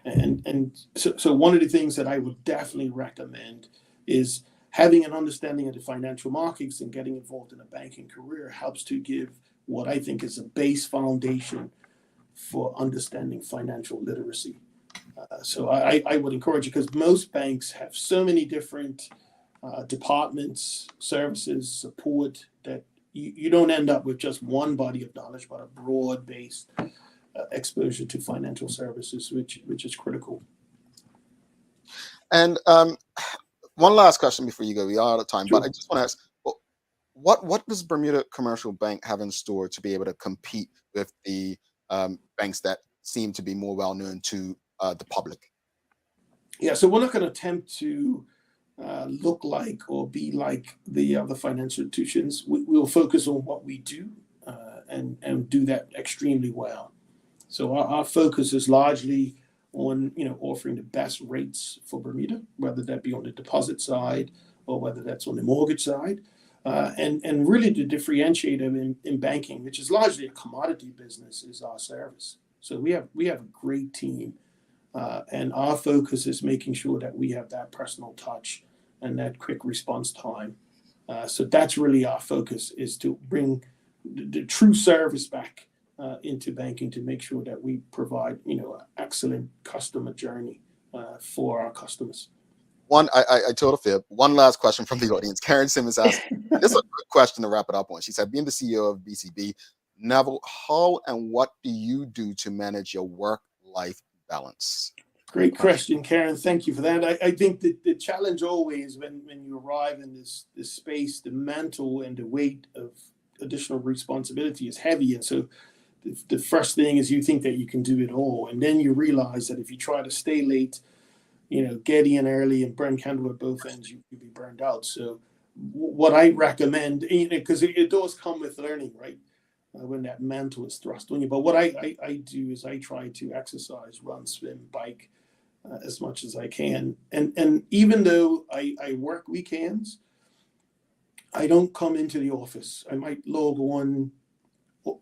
And so one of the things that I would definitely recommend is having an understanding of the financial markets, and getting involved in a banking career helps to give what I think is a base foundation for understanding financial literacy. So I would encourage you, because most banks have so many different departments, services, support, that you don't end up with just one body of knowledge, but a broad-based exposure to financial services, which is critical. And one last question before you go. We are out of time, Sure. but I just want to ask, what does Bermuda Commercial Bank have in store to be able to compete with the banks that seem to be more well known to the public? Yeah, so we're not going to attempt to look like or be like the other financial institutions. We'll focus on what we do and do that extremely well. So our focus is largely on offering the best rates for Bermuda, whether that be on the deposit side or whether that's on the mortgage side. And really the differentiator in banking, which is largely a commodity business, is our service. So we have a great team, and our focus is making sure that we have that personal touch and that quick response time. So that's really our focus, is to bring the true service back into banking, to make sure that we provide an excellent customer journey for our customers. I told a fib. One last question from the audience. Karen Simmons asked, this is a good question to wrap it up on. She said, being the CEO of BCB, Neville, how and what do you do to manage your work-life balance? Great question, Karen. Thank you for that. I think that the challenge always when you arrive in this space, the mantle and the weight of additional responsibility is heavy. And so the first thing is you think that you can do it all. And then you realize that if you try to stay late, get in early and burn candle at both ends, you'll be burned out. So what I recommend, because it does come with learning, right? When that mantle is thrust on you. But what I do is I try to exercise, run, swim, bike as much as I can. And even though I work weekends, I don't come into the office. I might log on,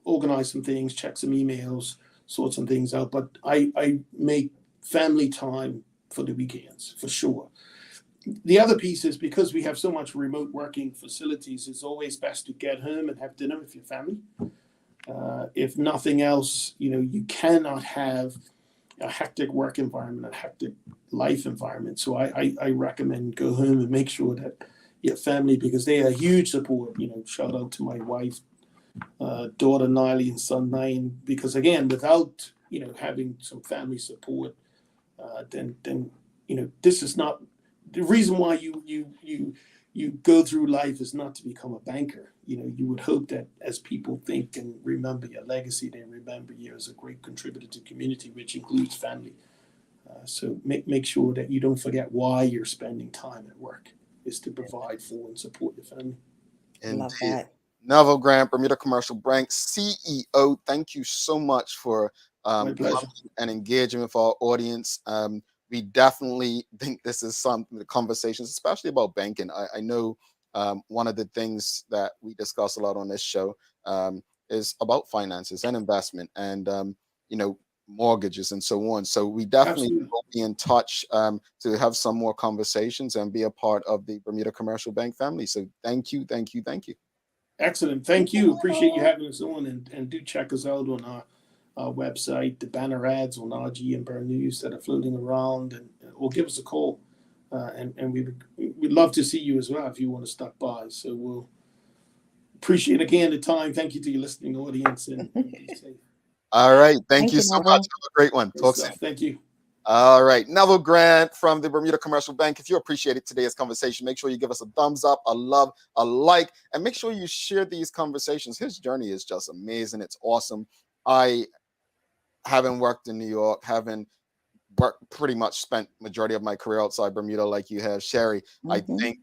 organize some things, check some emails, sort some things out. But I make family time for the weekends, for sure. The other piece is, because we have so much remote working facilities, it's always best to get home and have dinner with your family. If nothing else, you cannot have a hectic work environment, a hectic life environment. So I recommend go home and make sure that your family, because they are a huge support. Shout out to my wife, daughter Niley and son Nain, because again, without having some family support, then this is not the reason why you go through life, is not to become a banker. You would hope that as people think and remember your legacy, they remember you as a great contributor to community, which includes family. So make sure that you don't forget why you're spending time at work, is to provide for and support your family. Love that. Neville Grant, Bermuda Commercial Bank CEO, thank you so much for My pleasure. and engaging with our audience. We definitely think this is something, the conversations, especially about banking. I know one of the things that we discuss a lot on this show is about finances and investment and, mortgages and so on. So we definitely Absolutely. will be in touch to have some more conversations and be a part of the Bermuda Commercial Bank family. So thank you. Excellent. Thank you. Appreciate you having us on, and do check us out on our website, the banner ads on RG and Burn News that are floating around, or give us a call. And we'd love to see you as well if you want to stop by. So we'll appreciate again the time. Thank you to your listening audience, and be safe. All right. Thank you so Neville. much. Have a great one. Talk soon. Thank you. All right. Neville Grant from the Bermuda Commercial Bank. If you appreciated today's conversation, make sure you give us a thumbs up, a love, a like, and make sure you share these conversations. His journey is just amazing. It's awesome. I haven't worked in New York, haven't worked, pretty much spent majority of my career outside Bermuda like you have, Sherry. I think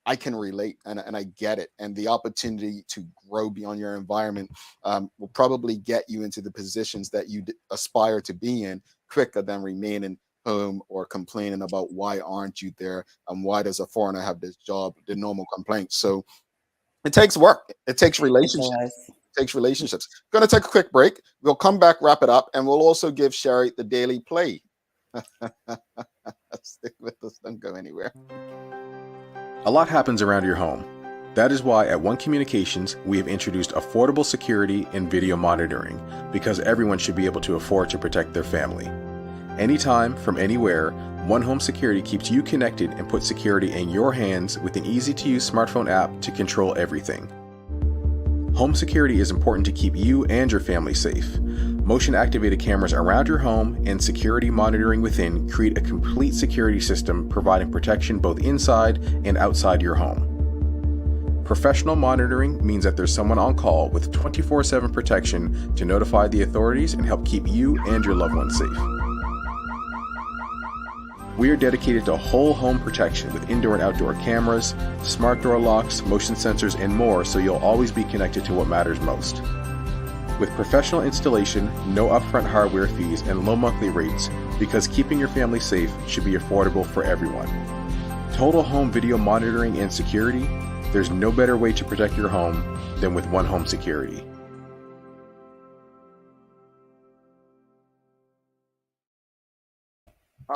I can relate and I get it. And the opportunity to grow beyond your environment will probably get you into the positions that you aspire to be in quicker than remaining home or complaining about why aren't you there and why does a foreigner have this job, the normal complaints. So it takes work. It takes relationships. Going to take a quick break. We'll come back, wrap it up, and we'll also give Sherry the daily play. Stick with us. Don't go anywhere. A lot happens around your home. That is why at One Communications, we have introduced affordable security and video monitoring, because everyone should be able to afford to protect their family. Anytime, from anywhere, One Home Security keeps you connected and puts security in your hands with an easy-to-use smartphone app to control everything. Home security is important to keep you and your family safe. Motion-activated cameras around your home and security monitoring within create a complete security system providing protection both inside and outside your home. Professional monitoring means that there's someone on call with 24/7 protection to notify the authorities and help keep you and your loved ones safe. We are dedicated to whole home protection with indoor and outdoor cameras, smart door locks, motion sensors, and more, so you'll always be connected to what matters most. With professional installation, no upfront hardware fees, and low monthly rates, because keeping your family safe should be affordable for everyone. Total home video monitoring and security, there's no better way to protect your home than with One Home Security.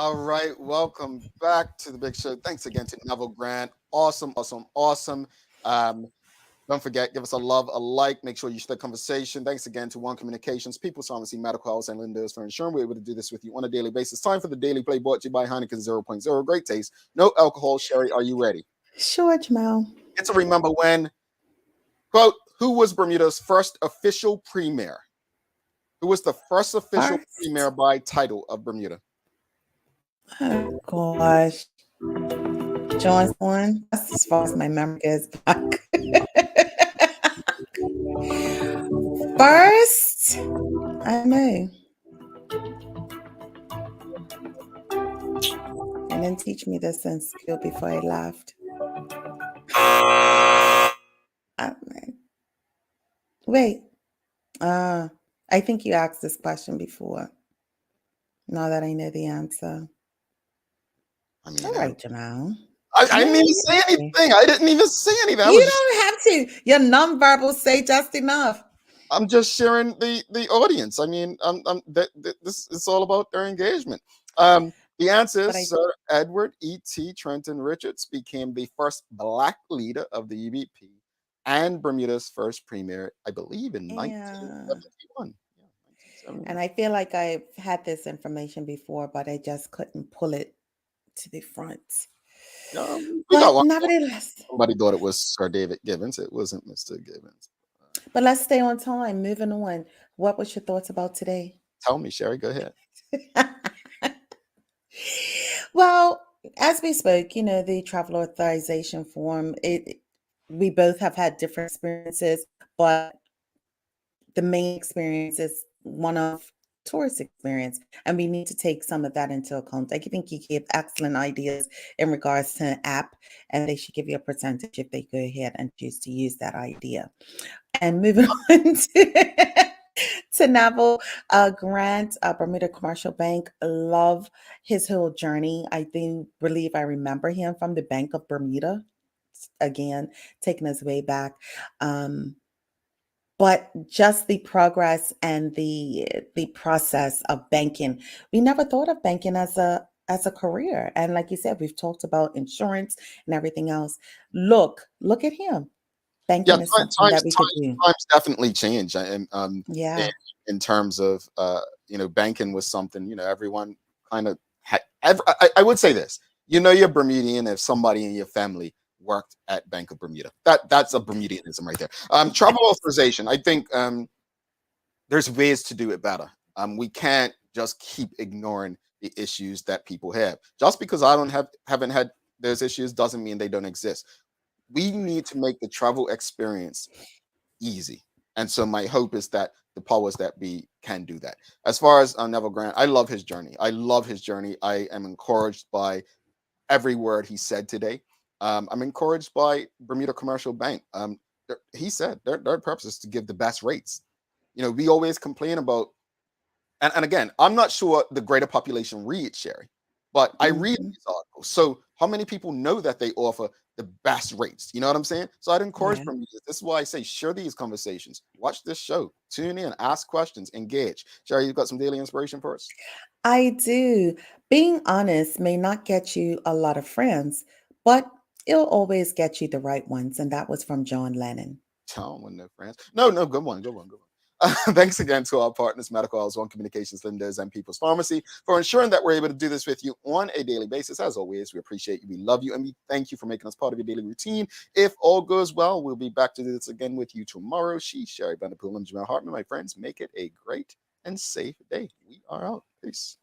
All right, welcome back to the big show. Thanks again to Neville Grant. Awesome. Don't forget, give us a love, a like. Make sure you share the conversation. Thanks again to One Communications, People's Pharmacy, Medical House, and Lindos for ensuring we're able to do this with you on a daily basis. Time for the Daily Play, brought to you by Heineken 0.0. Great taste, no alcohol. Sherry, are you ready? Sure, Jamal. It's a remember when. Quote, who was Bermuda's first official premier? Who was the first official premier by title of Bermuda? Oh, gosh. John's one. That's as far as my memory goes back. First, I know. And then teach me this in school before I left. Wait. I think you asked this question before. Now that I know the answer. I mean, all right, Jamal. I didn't even say anything. I didn't even say anything. You don't have to. Your nonverbal say just enough. I'm just sharing the audience. I mean, this is all about their engagement. The answer is Sir Edward E.T. Trenton Richards became the first Black leader of the EBP and Bermuda's first premier, I believe, in 1971. And I feel like I've had this information before, but I just couldn't pull it to the front. But nevertheless, somebody thought it was Sir David Gibbons. It wasn't Mr. Gibbons. But let's stay on time. Moving on. What was your thoughts about today? Tell me, Sherry. Go ahead. Well, as we spoke, the travel authorization form, we both have had different experiences, but the main experience is one of tourist experience, and we need to take some of that into account. I think you gave excellent ideas in regards to an app, and they should give you a percentage if they go ahead and choose to use that idea. And moving on to Neville Grant, Bermuda Commercial Bank. Love his whole journey. I believe I remember him from the Bank of Bermuda. Again, taking us way back. But just the progress and the process of banking. We never thought of banking as a career. And like you said, we've talked about insurance and everything else. Look at him. Banking is something that we could do. Times definitely change. In terms of banking was something, everyone kind of had. I would say this, you're Bermudian if somebody in your family worked at Bank of Bermuda. That's a Bermudianism right there. Travel authorization. I think there's ways to do it better. We can't just keep ignoring the issues that people have. Just because I haven't had those issues doesn't mean they don't exist. We need to make the travel experience easy. And so my hope is that the powers that be can do that. As far as Neville Grant, I love his journey. I am encouraged by every word he said today. I'm encouraged by Bermuda Commercial Bank. He said their purpose is to give the best rates. We always complain about, and again, I'm not sure the greater population reads, Sherry, but I read these articles. So how many people know that they offer the best rates? You know what I'm saying? So I'd encourage Bermuda. This is why I say share these conversations. Watch this show. Tune in, ask questions, engage. Sherry, you've got some daily inspiration for us? I do. Being honest may not get you a lot of friends, but it'll always get you the right ones. And that was from John Lennon. John with no friends. No, good one. Thanks again to our partners, Medical House, One Communications, Lindos, and People's Pharmacy, for ensuring that we're able to do this with you on a daily basis. As always, we appreciate you, we love you, and we thank you for making us part of your daily routine. If all goes well, we'll be back to do this again with you tomorrow. She's Sherry Vanderpool and Jamal Hartman. My friends, make it a great and safe day. We are out. Peace.